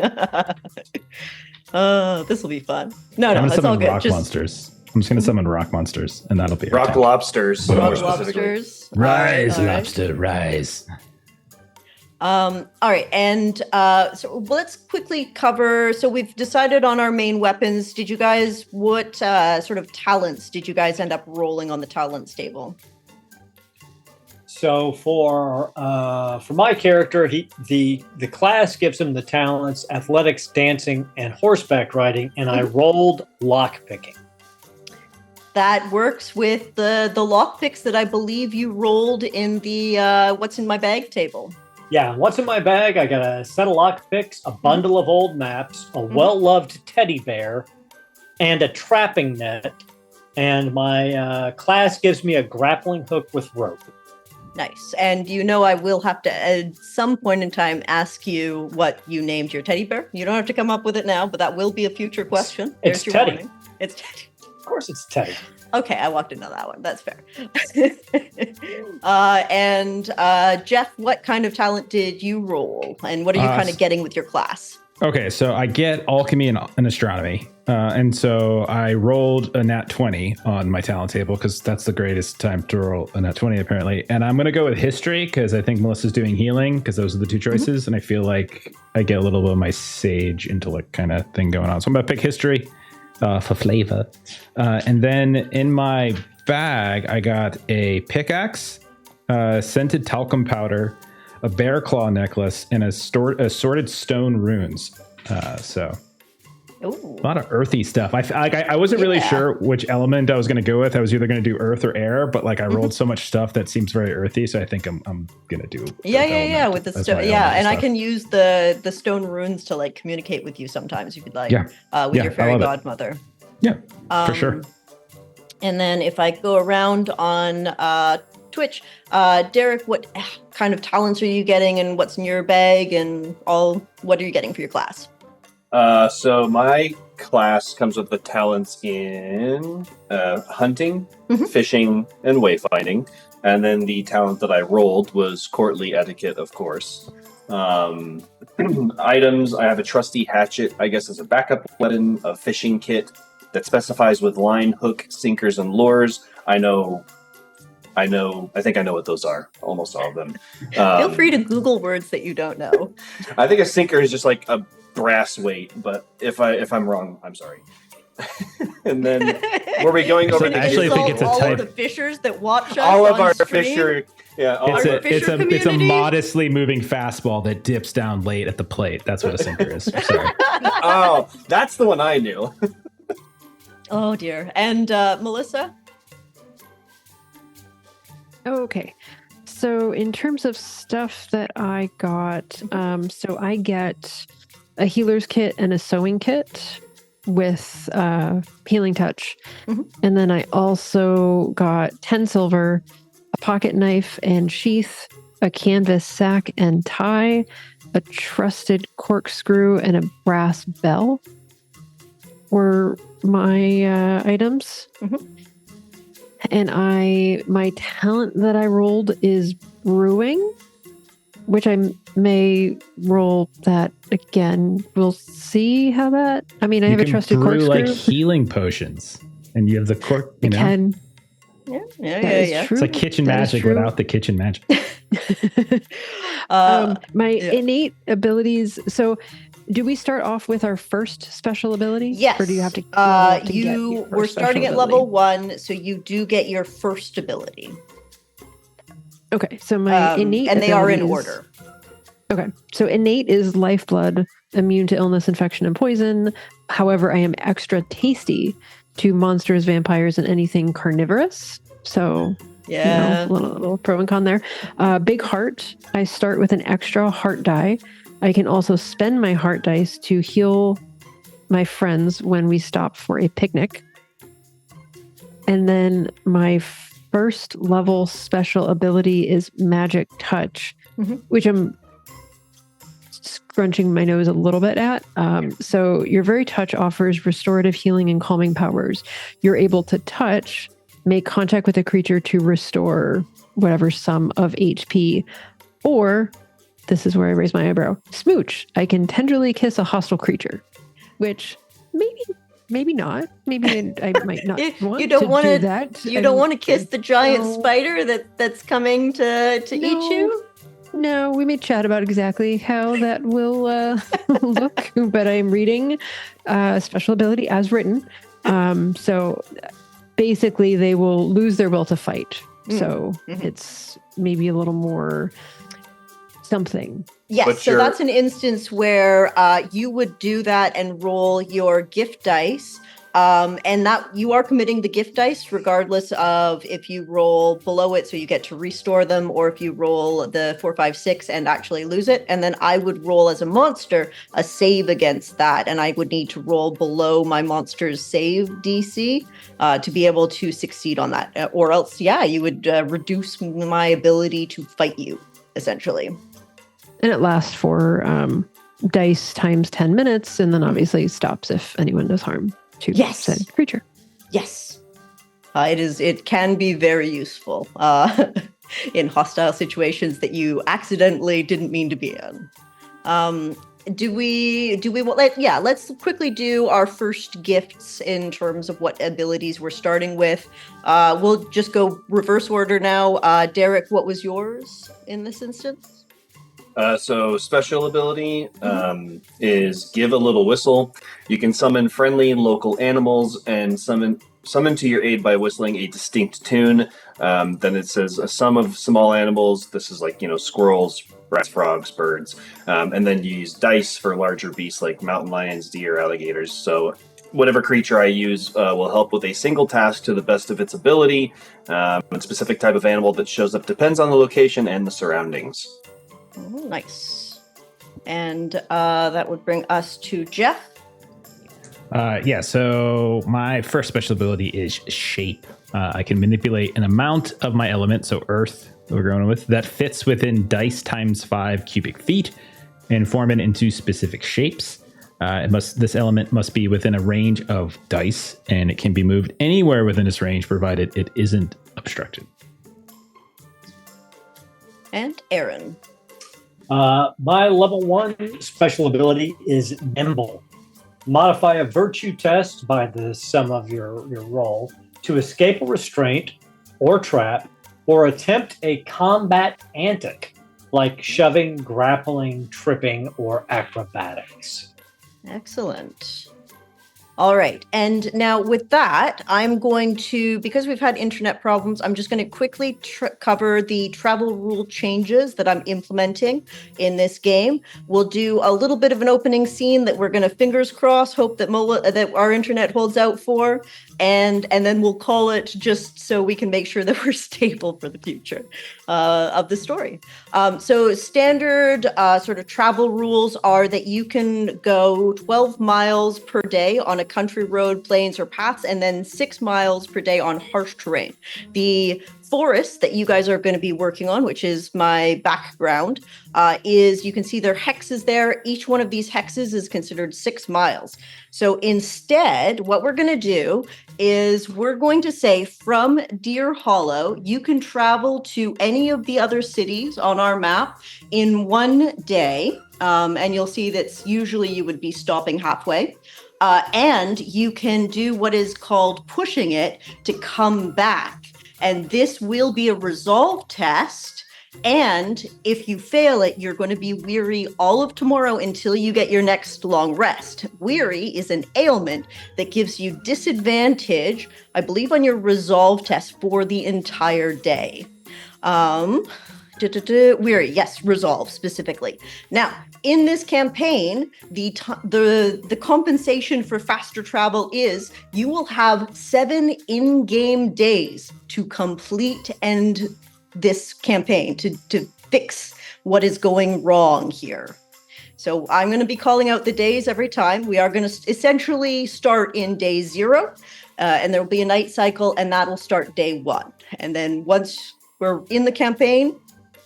This will be fun. No, I'm going to it's all summon good. rock monsters. I'm just going to summon rock monsters, and that'll be our Rock tank. lobsters. Rock more specifically. lobsters. Rise, All right. lobster, rise. All right, and so let's quickly cover. So we've decided on our main weapons. Did you guys, what sort of talents did you guys end up rolling on the talents table? So for my character, the class gives him the talents athletics, dancing, and horseback riding, and I rolled lockpicking. That works with the lockpicks that I believe you rolled in the what's in my bag table. Yeah, what's in my bag? I got a set of lockpicks, a bundle of old maps, a well-loved teddy bear, and a trapping net. And my class gives me a grappling hook with rope. Nice. And you know I will have to, at some point in time, ask you what you named your teddy bear. You don't have to come up with it now, but that will be a future question. It's your Teddy. warning. It's Teddy. Of course it's Teddy. Okay, I walked into that one. That's fair. And Jeff, what kind of talent did you roll? And what are you kind of getting with your class? Okay, so I get alchemy and astronomy. And so I rolled a nat 20 on my talent table because that's the greatest time to roll a nat 20, apparently. And I'm going to go with history because I think Melissa's doing healing because those are the 2 choices. And I feel like I get a little bit of my sage intellect kind of thing going on. So I'm going to pick history for flavor. And then in my bag, I got a pickaxe, scented talcum powder, a bear claw necklace, and assorted stone runes. So Ooh. a lot of earthy stuff. I wasn't really sure which element I was going to go with. I was either going to do earth or air, but like I rolled so much stuff that seems very earthy. So I think I'm going to do. Yeah, with the stone. Yeah, and I can use the stone runes to like communicate with you sometimes if you'd like. Yeah. With your fairy I love it. godmother. Yeah, for sure. And then if I go around on Twitch, Derek, what kind of talents are you getting, and what's in your bag, and what are you getting for your class? So my class comes with the talents in hunting, fishing, and wayfinding. And then the talent that I rolled was courtly etiquette, of course. Items, I have a trusty hatchet, I guess as a backup weapon, a fishing kit that specifies with line, hook, sinkers, and lures. I think I know what those are, almost all of them. Feel free to Google words that you don't know. I think a sinker is just like a brass weight, but if I'm wrong, I'm sorry. And then were we going over the actually think it's a all type. of the fishers that watch us all of on our stream? fisher, yeah, all It's of our a fisher community? modestly moving fastball that dips down late at the plate. That's what a sinker is. Sorry. oh, that's the one I knew. Oh dear. And Melissa? Okay. So in terms of stuff that I got, so I get a healer's kit and a sewing kit with healing touch. And then I also got 10 silver, a pocket knife and sheath, a canvas sack and tie, a trusted corkscrew, and a brass bell were my items. And my talent that I rolled is brewing, which I may roll that again. We'll see how that. I mean, I have a trusted brew corkscrew. like healing potions, and you have the cork. You know, Can. Yeah. it's like kitchen magic without the kitchen magic. My innate abilities. So, do we start off with our first special ability? Yes. Or do you have to? Level up to We're starting at level 1, so you do get your first ability. Okay, so my innate and they are in order. Okay, so innate is lifeblood, immune to illness, infection, and poison. However, I am extra tasty to monsters, vampires, and anything carnivorous. So, yeah, little pro and con there. Big heart. I start with an extra heart die. I can also spend my heart dice to heal my friends when we stop for a picnic. And then my first level special ability is magic touch, which I'm scrunching my nose a little bit at. So your very touch offers restorative healing and calming powers. You're able to touch, make contact with a creature to restore whatever sum of HP, or this is where I raise my eyebrow. Smooch. I can tenderly kiss a hostile creature, which maybe not. Maybe I might not want to do that. You don't want to kiss the giant spider that's coming to eat you? No, we may chat about exactly how that will look, but I'm reading special ability as written. So basically they will lose their will to fight. So it's maybe a little more something. Yes, so that's an instance where you would do that and roll your gift dice. And that you are committing the gift dice regardless of if you roll below it, so you get to restore them, or if you roll the 4, 5, 6 and actually lose it. And then I would roll as a monster a save against that, and I would need to roll below my monster's save DC to be able to succeed on that. Or else, you would reduce my ability to fight you, essentially. And it lasts for dice times 10 minutes, and then obviously stops if anyone does harm to said creature. Yes. It can be very useful in hostile situations that you accidentally didn't mean to be in. Let's quickly do our first gifts in terms of what abilities we're starting with. We'll just go reverse order now. Derek, what was yours in this instance? So special ability is give a little whistle. You can summon friendly local animals and summon to your aid by whistling a distinct tune. Then it says a sum of small animals. This is like, squirrels, rats, frogs, birds. And then you use dice for larger beasts like mountain lions, deer, alligators. So whatever creature I use will help with a single task to the best of its ability. A specific type of animal that shows up depends on the location and the surroundings. Oh, nice. And that would bring us to Jeff. So my first special ability is shape. I can manipulate an amount of my element, so earth, we're going with, that fits within dice times 5 cubic feet and form it into specific shapes. This element must be within a range of dice, and it can be moved anywhere within this range, provided it isn't obstructed. And Aaron. My level 1 special ability is nimble. Modify a virtue test by the sum of your roll to escape a restraint or trap, or attempt a combat antic like shoving, grappling, tripping, or acrobatics. Excellent. All right. And now with that, I'm going to, because we've had internet problems, I'm just going to quickly cover the travel rule changes that I'm implementing in this game. We'll do a little bit of an opening scene that we're going to fingers crossed, hope that that our internet holds out for, and then we'll call it just so we can make sure that we're stable for the future of the story. So standard sort of travel rules are that you can go 12 miles per day on a a country road, plains, or paths, and then 6 miles per day on harsh terrain. The forest that you guys are going to be working on, which is my background, is, you can see their hexes there. Each one of these hexes is considered 6 miles. So instead, what we're going to do is we're going to say from Deer Hollow, you can travel to any of the other cities on our map in 1 day. And you'll see that usually you would be stopping halfway. And you can do what is called pushing it to come back. And this will be a resolve test. And if you fail it, you're going to be weary all of tomorrow until you get your next long rest. Weary is an ailment that gives you disadvantage, I believe, on your resolve test for the entire day. Weary, yes, resolve specifically. Now, in this campaign, the compensation for faster travel is you will have 7 in-game days to complete this campaign, to fix what is going wrong here. So I'm going to be calling out the days every time. We are going to essentially start in day 0, and there will be a night cycle, and that'll start day 1. And then once we're in the campaign,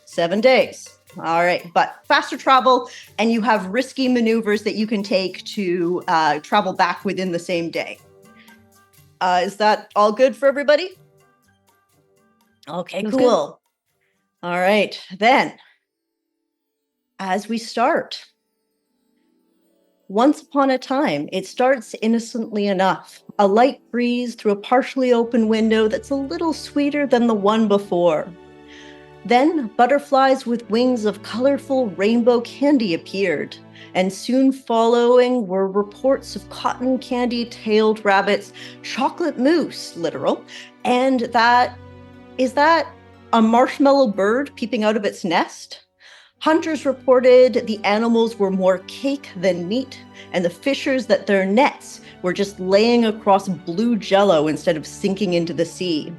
7 days. All right, but faster travel, and you have risky maneuvers that you can take to travel back within the same day. Is that all good for everybody? Okay, That's cool. Good. All right, then, as we start, once upon a time, it starts innocently enough. A light breeze through a partially open window that's a little sweeter than the one before. Then butterflies with wings of colorful rainbow candy appeared, and soon following were reports of cotton candy-tailed rabbits, chocolate mousse, literal, and is that a marshmallow bird peeping out of its nest? Hunters reported the animals were more cake than meat, and the fishers that their nets were just laying across blue jello instead of sinking into the sea.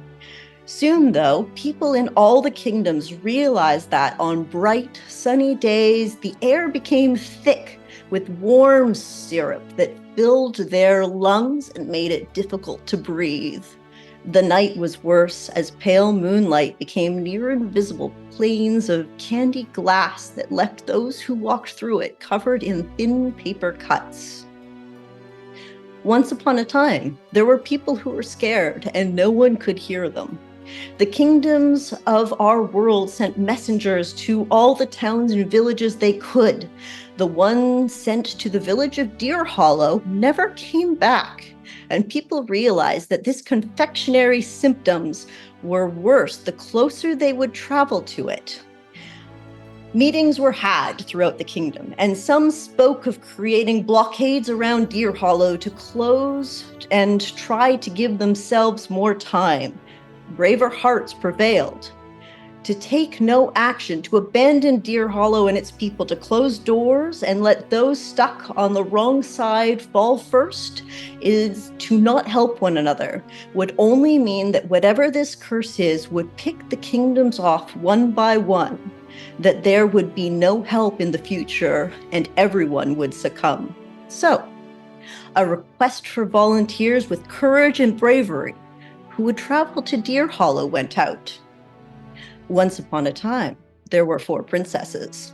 Soon, though, people in all the kingdoms realized that on bright, sunny days, the air became thick with warm syrup that filled their lungs and made it difficult to breathe. The night was worse as pale moonlight became near invisible plains of candy glass that left those who walked through it covered in thin paper cuts. Once upon a time, there were people who were scared and no one could hear them. The kingdoms of our world sent messengers to all the towns and villages they could. The one sent to the village of Deer Hollow never came back, and people realized that this confectionery symptoms were worse the closer they would travel to it. Meetings were had throughout the kingdom, and some spoke of creating blockades around Deer Hollow to close and try to give themselves more time. Braver hearts prevailed. To take no action, to abandon Deer Hollow and its people, to close doors and let those stuck on the wrong side fall first, is to not help one another, would only mean that whatever this curse is would pick the kingdoms off one by one, that there would be no help in the future and everyone would succumb. So, a request for volunteers with courage and bravery who would travel to Deer Hollow went out. Once upon a time, there were 4 princesses.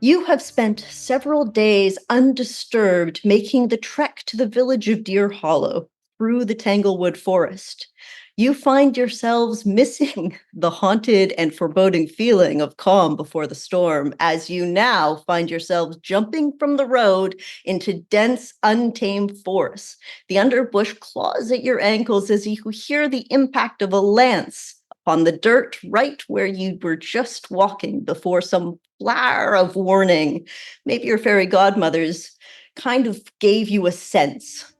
You have spent several days undisturbed making the trek to the village of Deer Hollow through the Tanglewood Forest. You find yourselves missing the haunted and foreboding feeling of calm before the storm, as you now find yourselves jumping from the road into dense, untamed forests. The underbush claws at your ankles as you hear the impact of a lance on the dirt right where you were just walking before some flower of warning. Maybe your fairy godmothers kind of gave you a sense.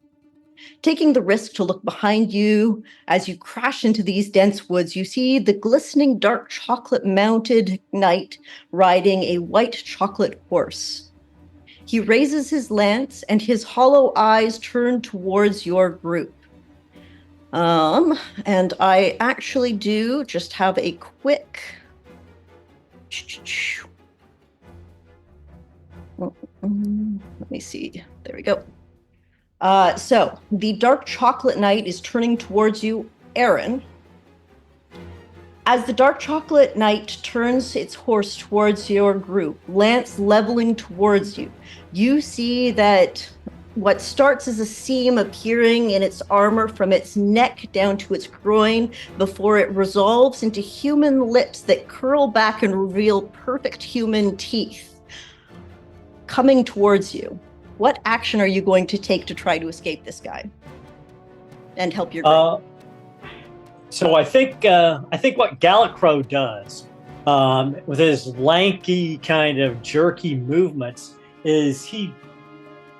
Taking the risk to look behind you as you crash into these dense woods, you see the glistening dark chocolate-mounted knight riding a white chocolate horse. He raises his lance and his hollow eyes turn towards your group. And I actually do just have a quick... Let me see. There we go. So the dark chocolate knight is turning towards you, Aaron. As the dark chocolate knight turns its horse towards your group, lance leveling towards you, you see that what starts as a seam appearing in its armor from its neck down to its groin before it resolves into human lips that curl back and reveal perfect human teeth coming towards you. What action are you going to take to try to escape this guy and help your group? So I think what Gallicrow does with his lanky kind of jerky movements is he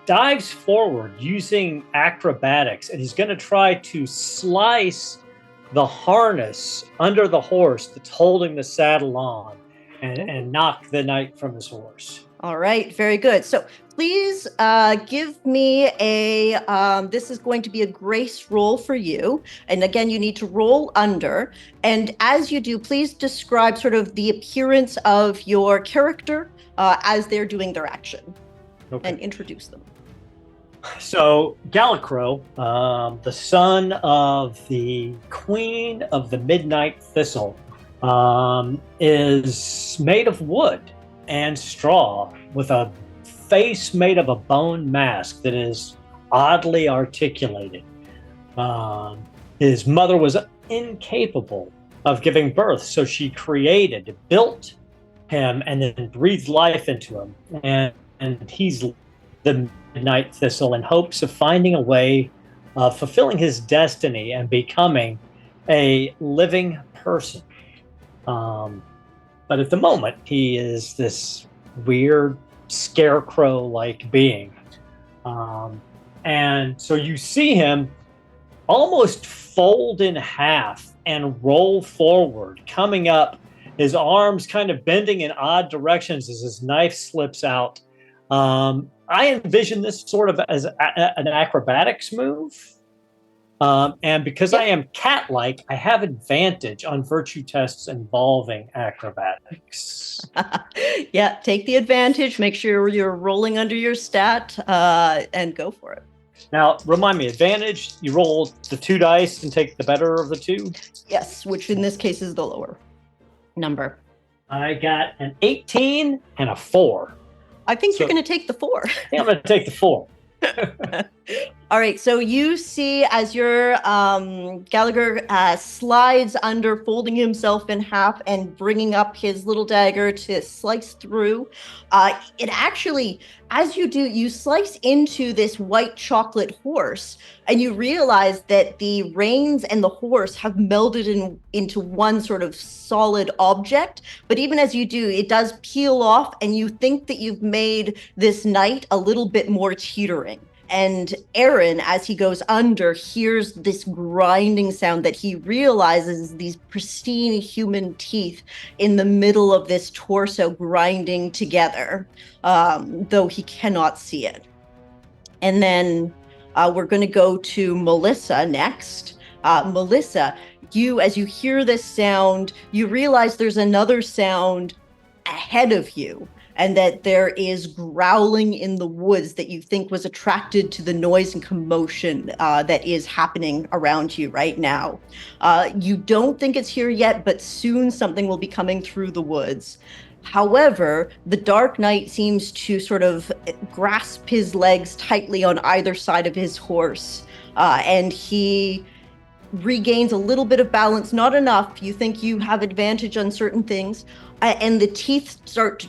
dives forward using acrobatics, and he's going to try to slice the harness under the horse that's holding the saddle on and knock the knight from his horse. All right, very good. So please give me this is going to be a grace roll for you. And again, you need to roll under. And as you do, please describe sort of the appearance of your character as they're doing their action. Okay. And introduce them. So Gallicrow, the son of the Queen of the Midnight Thistle, is made of wood and straw with a face made of a bone mask that is oddly articulated. His mother was incapable of giving birth, so she built him, and then breathed life into him. And he's the Midnight Thistle in hopes of finding a way of fulfilling his destiny and becoming a living person. But at the moment, he is this weird scarecrow-like being. And so you see him almost fold in half and roll forward, coming up, his arms kind of bending in odd directions as his knife slips out. I envision this sort of as an acrobatics move. And because I am cat-like, I have advantage on virtue tests involving acrobatics. Yeah, take the advantage. Make sure you're rolling under your stat and go for it. Now, remind me, advantage, you roll the 2 dice and take the better of the 2? Yes, which in this case is the lower number. I got an 18 and a 4. I think you're going to take the 4. I think I'm going to take the 4. All right, so you see as your Gallagher slides under, folding himself in half and bringing up his little dagger to slice through. It actually, as you do, you slice into this white chocolate horse, and you realize that the reins and the horse have melded into one sort of solid object. But even as you do, it does peel off, and you think that you've made this knight a little bit more teetering. And Aaron, as he goes under, hears this grinding sound that he realizes these pristine human teeth in the middle of this torso grinding together, though he cannot see it. And then we're going to go to Melissa next. Melissa, as you hear this sound, you realize there's another sound ahead of you, and that there is growling in the woods that you think was attracted to the noise and commotion that is happening around you right now. You don't think it's here yet, but soon something will be coming through the woods. However, the Dark Knight seems to sort of grasp his legs tightly on either side of his horse, and he regains a little bit of balance, not enough. You think you have advantage on certain things, and the teeth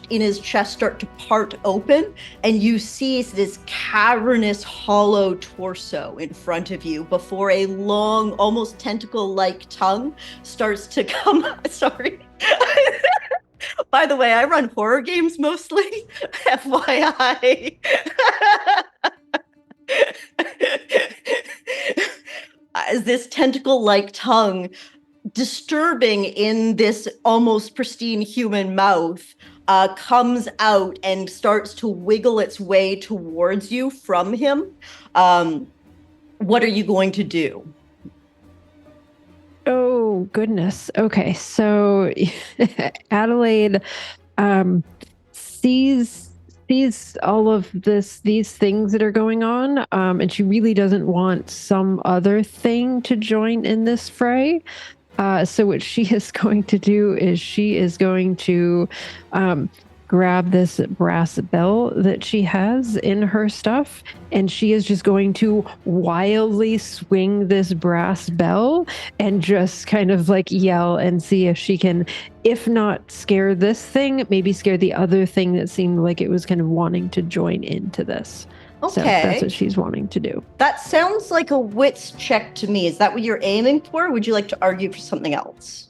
in his chest start to part open, and you see this cavernous, hollow torso in front of you before a long, almost tentacle-like tongue starts to come. Sorry. By the way, I run horror games mostly, FYI. As this tentacle-like tongue, disturbing in this almost pristine human mouth, comes out and starts to wiggle its way towards you from him. What are you going to do? Oh, goodness. Okay, so Adelaide sees sees all of these things that are going on, and she really doesn't want some other thing to join in this fray. So what she is going to do is she is going to grab this brass bell that she has in her stuff, and she is just going to wildly swing this brass bell and just kind of like yell and see if she can, if not scare this thing, maybe scare the other thing that seemed like it was kind of wanting to join into this. Okay. So that's what she's wanting to do. That sounds like a wits check to me. Is that what you're aiming for? Or would you like to argue for something else?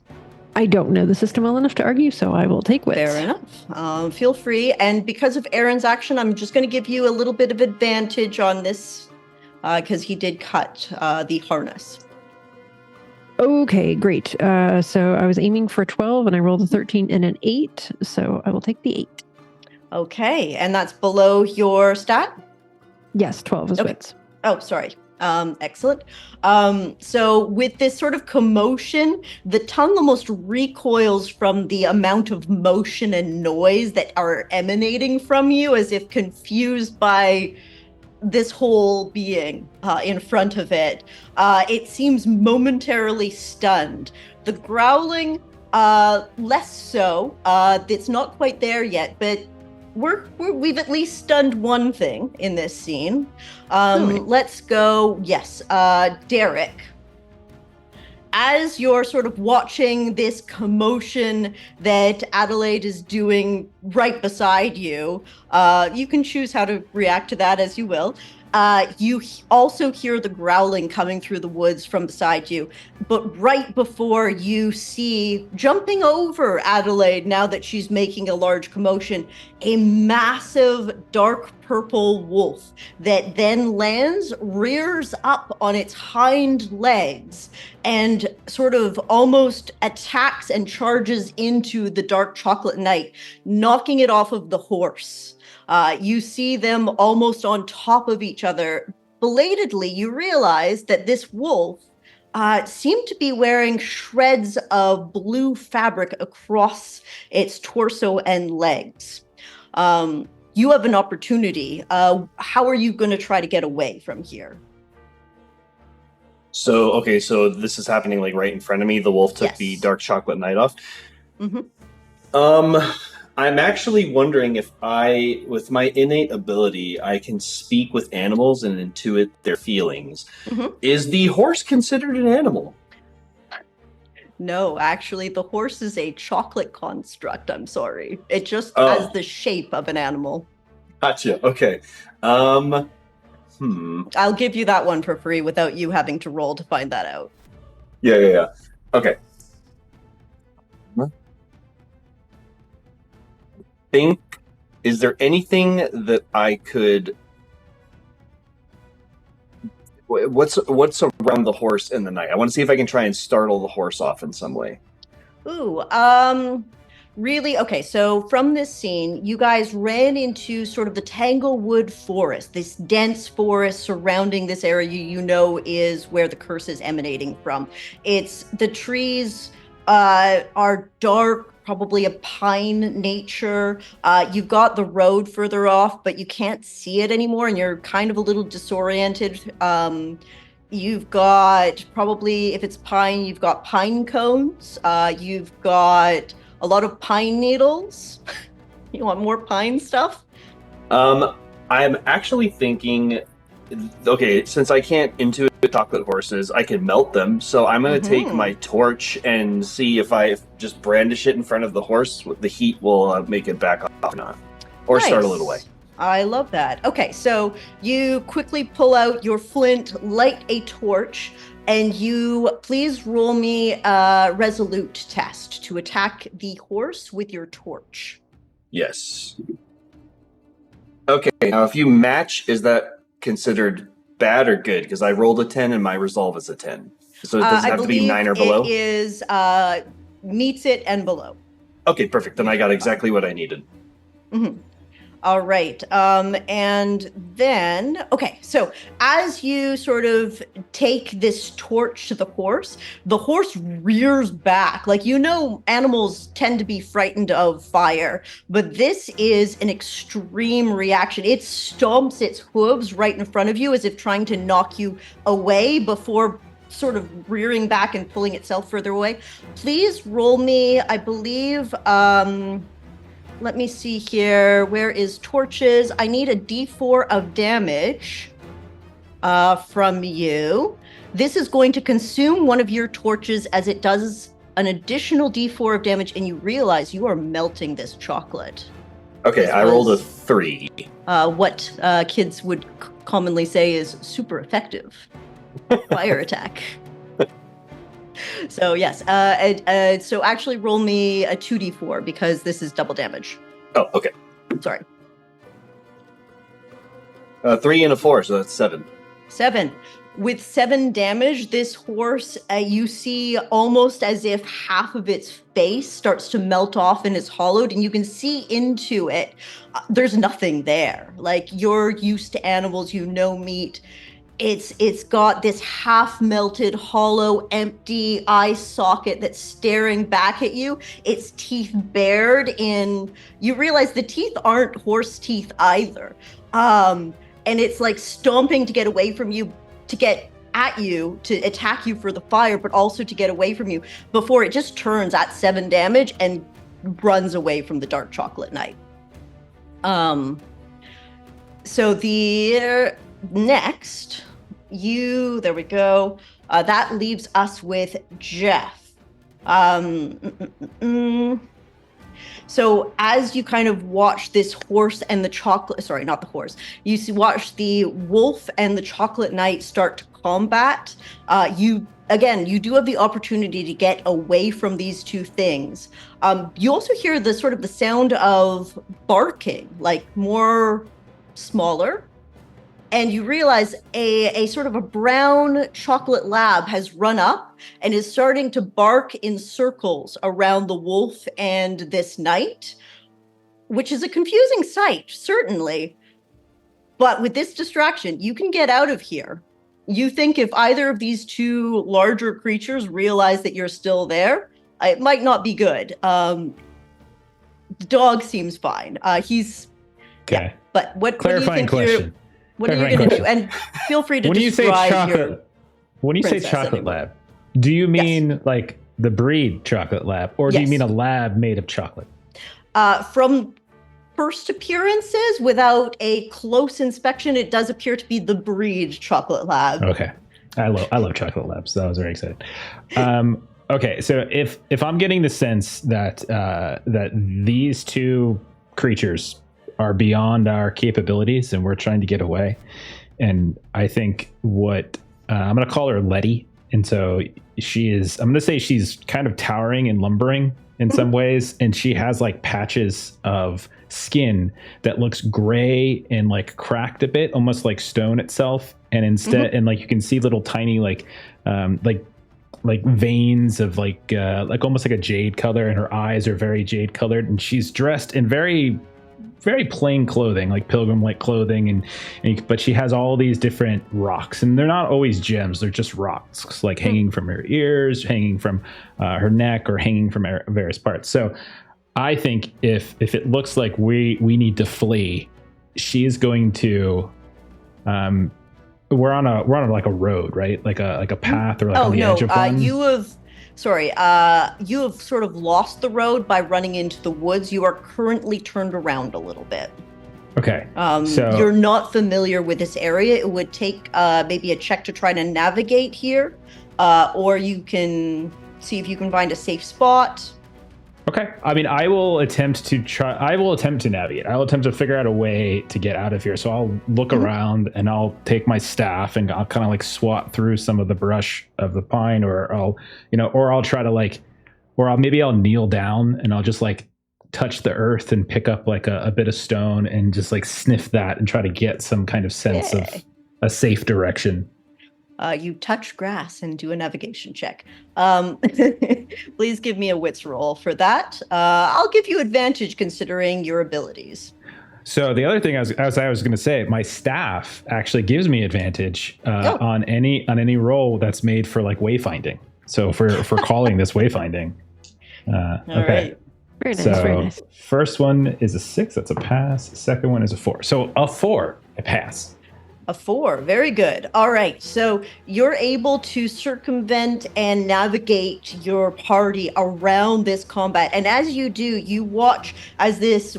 I don't know the system well enough to argue, so I will take wits. Fair enough. Feel free. And because of Aaron's action, I'm just going to give you a little bit of advantage on this because he did cut the harness. Okay, great. So I was aiming for 12 and I rolled a 13 and an 8, so I will take the 8. Okay, and that's below your stat? Yes, 12 is wits. Oh, sorry. Excellent. So with this sort of commotion, the tongue almost recoils from the amount of motion and noise that are emanating from you, as if confused by this whole being in front of it. It seems momentarily stunned. The growling, less so. It's not quite there yet, but we've at least stunned one thing in this scene. Really? Let's go. Yes, Derek. As you're sort of watching this commotion that Adelaide is doing right beside you, you can choose how to react to that as you will. You also hear the growling coming through the woods from beside you, but right before you see, jumping over Adelaide now that she's making a large commotion, a massive dark purple wolf that then lands, rears up on its hind legs, and sort of almost attacks and charges into the dark chocolate night, knocking it off of the horse. You see them almost on top of each other. Belatedly, you realize that this wolf seemed to be wearing shreds of blue fabric across its torso and legs. You have an opportunity. How are you going to try to get away from here? So this is happening like right in front of me. The wolf took the dark chocolate night off. Mm-hmm. I'm actually wondering if with my innate ability, I can speak with animals and intuit their feelings. Mm-hmm. Is the horse considered an animal? No, actually, the horse is a chocolate construct. I'm sorry. It just has the shape of an animal. Gotcha. Okay. I'll give you that one for free without you having to roll to find that out. Yeah. Okay. Is there anything that I could... What's around the horse in the night? I want to see if I can try and startle the horse off in some way. Ooh, really? Okay, so from this scene, you guys ran into sort of the Tanglewood Forest, this dense forest surrounding this area you know is where the curse is emanating from. The trees are dark, probably a pine nature. You've got the road further off, but you can't see it anymore, and you're kind of a little disoriented. You've got probably, if it's pine, you've got pine cones. You've got a lot of pine needles. You want more pine stuff? I'm actually thinking, okay, since I can't intuit chocolate horses, I can melt them. So I'm going to take my torch and see if I just brandish it in front of the horse, the heat will make it back off or not. Or startle it away. I love that. Okay, so you quickly pull out your flint, light a torch, and you please roll me a resolute test to attack the horse with your torch. Yes. Okay, now if you match, is that considered bad or good? Because I rolled a 10 and my resolve is a 10. So it doesn't have to be 9 or below? It is, meets it and below. Okay, perfect. Then I got exactly what I needed. Mm-hmm. All right. And then, okay, so as you sort of take this torch to the horse rears back. Like, animals tend to be frightened of fire, but this is an extreme reaction. It stomps its hooves right in front of you as if trying to knock you away before sort of rearing back and pulling itself further away. Please roll me, I believe, let me see here. Where is torches? I need a d4 of damage from you. This is going to consume one of your torches as it does an additional d4 of damage, and you realize you are melting this chocolate. Okay, I rolled a 3. What kids would commonly say is super effective fire attack. So yes, so actually roll me a 2d4 because this is double damage. Oh, okay. Sorry. 3 and a 4, so that's 7. 7. With 7 damage, this horse, you see almost as if half of its face starts to melt off and is hollowed, and you can see into it. There's nothing there. Like, you're used to animals, meat. It's got this half-melted, hollow, empty eye socket that's staring back at you. Its teeth bared in... You realize the teeth aren't horse teeth either. And it's like stomping to get away from you, to get at you, to attack you for the fire, but also to get away from you before it just turns at 7 damage and runs away from the dark chocolate knight. So the next... there we go. That leaves us with Jeff. So as you kind of watch this horse and the chocolate, sorry, not the horse, watch the wolf and the chocolate knight start to combat. You do have the opportunity to get away from these two things. You also hear the sort of the sound of barking, like more smaller. And you realize a sort of a brown chocolate lab has run up and is starting to bark in circles around the wolf and this knight, which is a confusing sight, certainly. But with this distraction, you can get out of here. You think if either of these two larger creatures realize that you're still there, it might not be good. The dog seems fine. He's... Okay. Yeah, but what Clarifying do you think question. What are you going to do? And feel free to when you say chocolate, when you say chocolate lab, do you mean like the breed chocolate lab, or do you mean a lab made of chocolate? From first appearances, without a close inspection, it does appear to be the breed chocolate lab. Okay, I love chocolate labs, so I was very excited. Okay, so if I'm getting the sense that that these two creatures are beyond our capabilities and we're trying to get away. And I think what I'm going to call her Letty. And so I'm going to say she's kind of towering and lumbering in some ways. And she has like patches of skin that looks gray and like cracked a bit, almost like stone itself. And instead, and like you can see little tiny like veins of like almost like a jade color, and her eyes are very jade colored. And she's dressed in very plain clothing, like pilgrim-like clothing, but she has all these different rocks, and they're not always gems, they're just rocks, like hanging from her ears, hanging from her neck, or hanging from various parts. So I think if it looks like we need to flee, she's going to we're on like a road, right? Like a path, or like on the edge of one. You have sort of lost the road by running into the woods. You are currently turned around a little bit. Okay. So you're not familiar with this area. It would take maybe a check to try to navigate here, or you can see if you can find a safe spot. Okay. I mean, I will attempt to navigate. I'll attempt to figure out a way to get out of here. So I'll look around, and I'll take my staff, and I'll kind of like swat through some of the brush of the pine, or I'll try to maybe I'll kneel down, and I'll just like touch the earth and pick up like a bit of stone and just like sniff that and try to get some kind of sense of a safe direction. You touch grass and do a navigation check. Please give me a wits roll for that. I'll give you advantage considering your abilities. So the other thing I was going to say, my staff actually gives me advantage on any roll that's made for like wayfinding. So for calling this wayfinding. All right. Very nice. So Very nice. first one is a 6. That's a pass. Second one is a 4. So a 4, I pass. A 4. Very good. All right. So you're able to circumvent and navigate your party around this combat. And as you do, you watch as this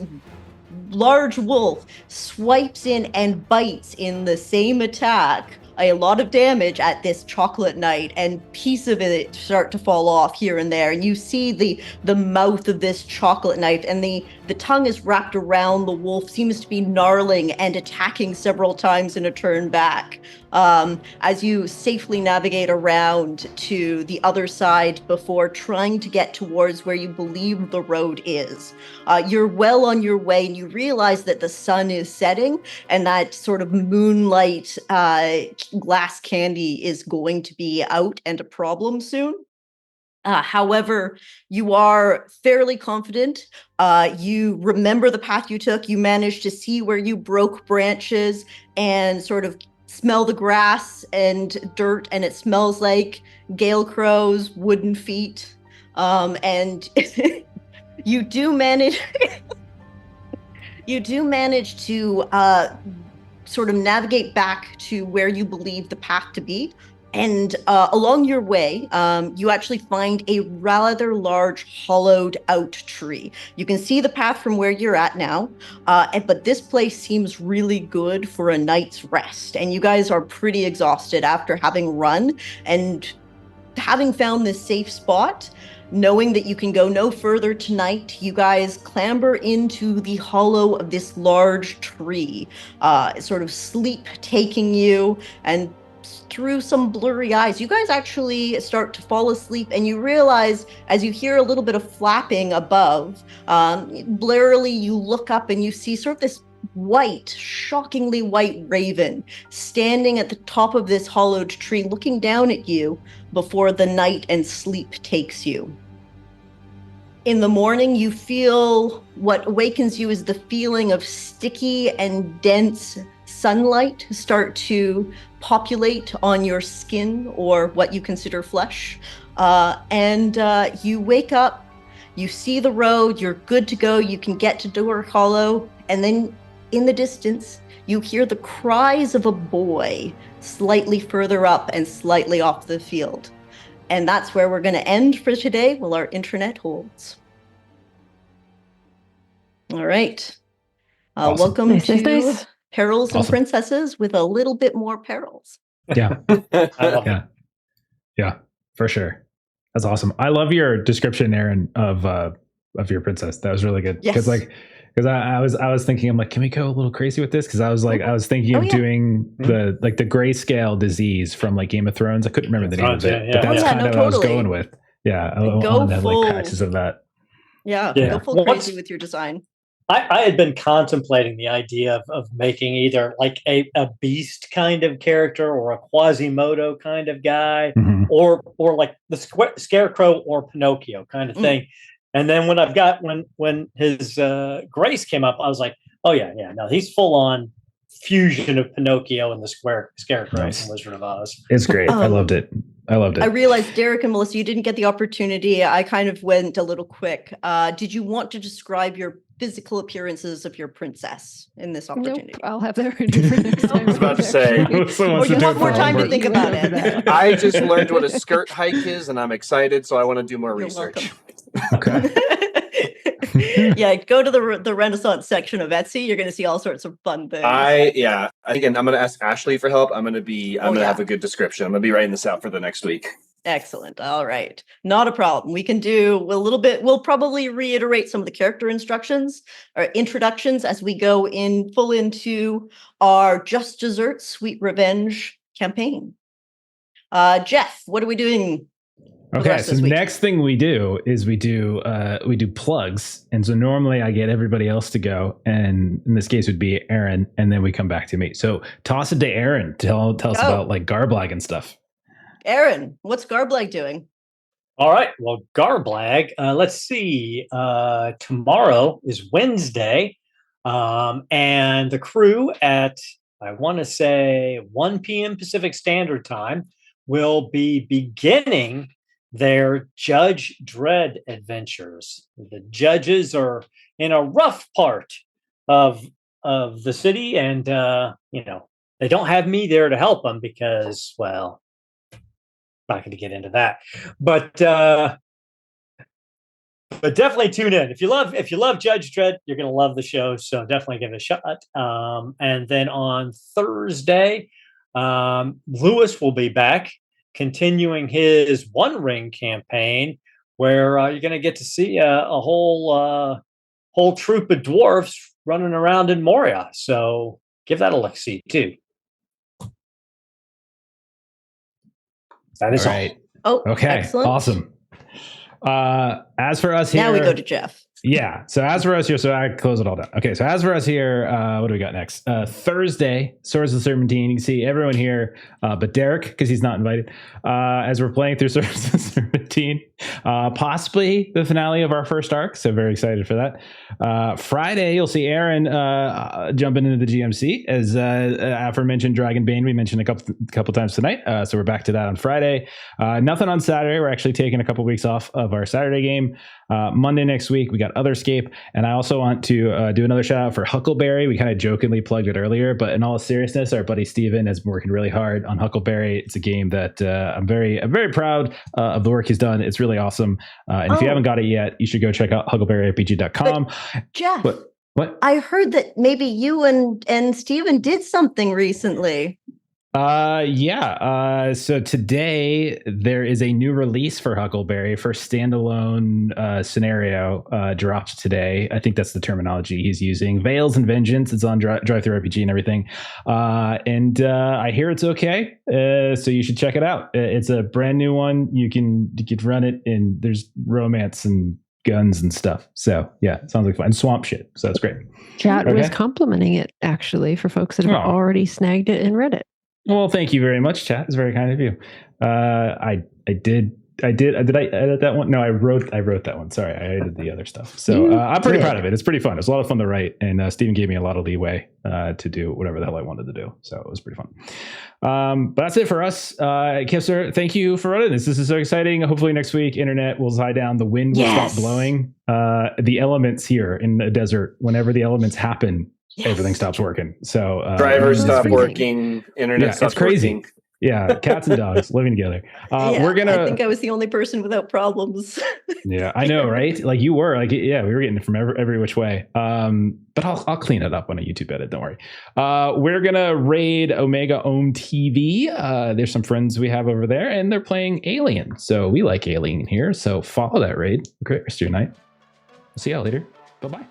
large wolf swipes in and bites in the same attack a lot of damage at this chocolate knight, and piece of it start to fall off here and there, and you see the mouth of this chocolate knight, and the tongue is wrapped around the wolf, seems to be gnarling and attacking several times in a turn back. As you safely navigate around to the other side before trying to get towards where you believe the road is. You're well on your way, and you realize that the sun is setting, and that sort of moonlight glass candy is going to be out and a problem soon. However, you are fairly confident. You remember the path you took. You managed to see where you broke branches and sort of smell the grass and dirt, and it smells like Gallicrow's wooden feet. And you do manage to sort of navigate back to where you believe the path to be. And along your way, you actually find a rather large hollowed out tree. You can see the path from where you're at now, but this place seems really good for a night's rest. And you guys are pretty exhausted after having run and having found this safe spot. Knowing that you can go no further tonight, you guys clamber into the hollow of this large tree, sort of sleep taking you, and through some blurry eyes, you guys actually start to fall asleep, and you realize as you hear a little bit of flapping above, blurrily you look up and you see sort of this white, shockingly white raven standing at the top of this hollowed tree, looking down at you before the night and sleep takes you. In the morning, you feel what awakens you is the feeling of sticky and dense sunlight start to populate on your skin, or what you consider flesh. And you wake up, you see the road, you're good to go, you can get to Door Hollow, and then in the distance, you hear the cries of a boy slightly further up and slightly off the field. And that's where we're going to end for today while our internet holds. All right. Awesome. Welcome Nice, to nice. Perils and Awesome. Princesses with a little bit more perils. Yeah. I love it. Yeah, for sure. That's awesome. I love your description, Aaron, of your princess. That was really good. Yes. Because I was thinking, I'm like, can we go a little crazy with this? Because I was thinking of doing the grayscale disease from like Game of Thrones. I couldn't remember the name of it, yeah. but that's kind of what I was totally. going with. Yeah, I Go want to have full- like patches of that. Yeah, Yeah. go full Well, crazy with your design. I had been contemplating the idea of making either like a beast kind of character or a Quasimodo kind of guy, Mhm. or like the Scarecrow or Pinocchio kind of thing. And then when his Grace came up, I was like, oh yeah, no, he's full on fusion of Pinocchio and the Scarecrow Nice. from Wizard of Oz. It's great. I loved it. I realized, Derek and Melissa, you didn't get the opportunity. I kind of went a little quick. Did you want to describe your physical appearances of your princess in this opportunity? Nope, I'll have that ready for next time. I was about to say. Or you want more time to think about it? I just learned what a skirt hike is, and I'm excited, so I want to do more You're research. Okay. Yeah, go to the Renaissance section of Etsy. You're going to see all sorts of fun things. Again, I'm going to ask Ashley for help. I'm going to have a good description. I'm going to be writing this out for the next week. Excellent. All right. Not a problem. We can do a little bit. We'll probably reiterate some of the character instructions or introductions as we go into our Just Desserts Sweet Revenge campaign. Jeff, what are we doing? Okay, so next thing we do is we do plugs, and so normally I get everybody else to go, and in this case it would be Aaron, and then we come back to me. So toss it to Aaron. Tell us about like Garblag and stuff. Aaron, what's Garblag doing? All right. Well, Garblag, let's see. Tomorrow is Wednesday. And the crew at, I want to say, 1 p.m. Pacific Standard Time will be beginning their Judge Dredd adventures. The judges are in a rough part of the city, and they don't have me there to help them because, well, not going to get into that, but definitely tune in if you love Judge Dredd. You're going to love the show, so definitely give it a shot. And then on Thursday, Lewis will be back, continuing his One Ring campaign, where you're going to get to see a whole troop of dwarves running around in Moria. So give that a look-see too. That is all. Right. Oh, Okay. excellent. Awesome. As for us here, Now we go to Jeff. Yeah. So as for us here, so I close it all down. Okay. So as for us here, what do we got next? Thursday, Swords of the Serpentine. You can see everyone here, but Derek, because he's not invited, as we're playing through Swords of the Serpentine, possibly the finale of our first arc. So very excited for that. Friday, you'll see Aaron jumping into the GMC as aforementioned Dragonbane. We mentioned a couple times tonight. So we're back to that on Friday. Nothing on Saturday. We're actually taking a couple weeks off of our Saturday game. Monday next week, we got Otherscape. And I also want to do another shout out for Huckleberry. We kind of jokingly plugged it earlier, but in all seriousness, our buddy Steven has been working really hard on Huckleberry. It's a game that I'm very proud of the work he's done. It's really awesome. And if you haven't got it yet, you should go check out huckleberryrpg.com. Jeff, what? I heard that maybe you and Steven did something recently. So today there is a new release for Huckleberry for standalone scenario dropped today. I think that's the terminology he's using. Veils and Vengeance. It's on Drive-Thru-RPG and everything. And I hear it's okay. So you should check it out. It's a brand new one. You can run it, and there's romance and guns and stuff. So yeah, it sounds like fun. And swamp shit. So that's great. Chat was complimenting it actually for folks that have already snagged it and read it. Well, thank you very much, chat. It's very kind of you. I did. Did I edit that one? No, I wrote that one. Sorry, I edited the other stuff. So I'm pretty proud of it. It's pretty fun. It's a lot of fun to write, and Steven gave me a lot of leeway to do whatever the hell I wanted to do. So it was pretty fun. But that's it for us. Kipster, thank you for running this. This is so exciting. Hopefully next week, internet will die down. The wind will stop blowing. The elements here in the desert, whenever the elements happen, everything stops working. So drivers stop working, internet stops it's crazy. working. Yeah, cats and dogs living together. We're gonna. I think I was the only person without problems. Yeah, I know, right? Like you were, like we were getting it from every which way. But I'll clean it up on a YouTube edit. Don't worry. We're gonna raid Omega Ohm TV. There's some friends we have over there, and they're playing Alien. So we like Alien here. So follow that raid. Great rest of your night. See y'all later. Bye bye.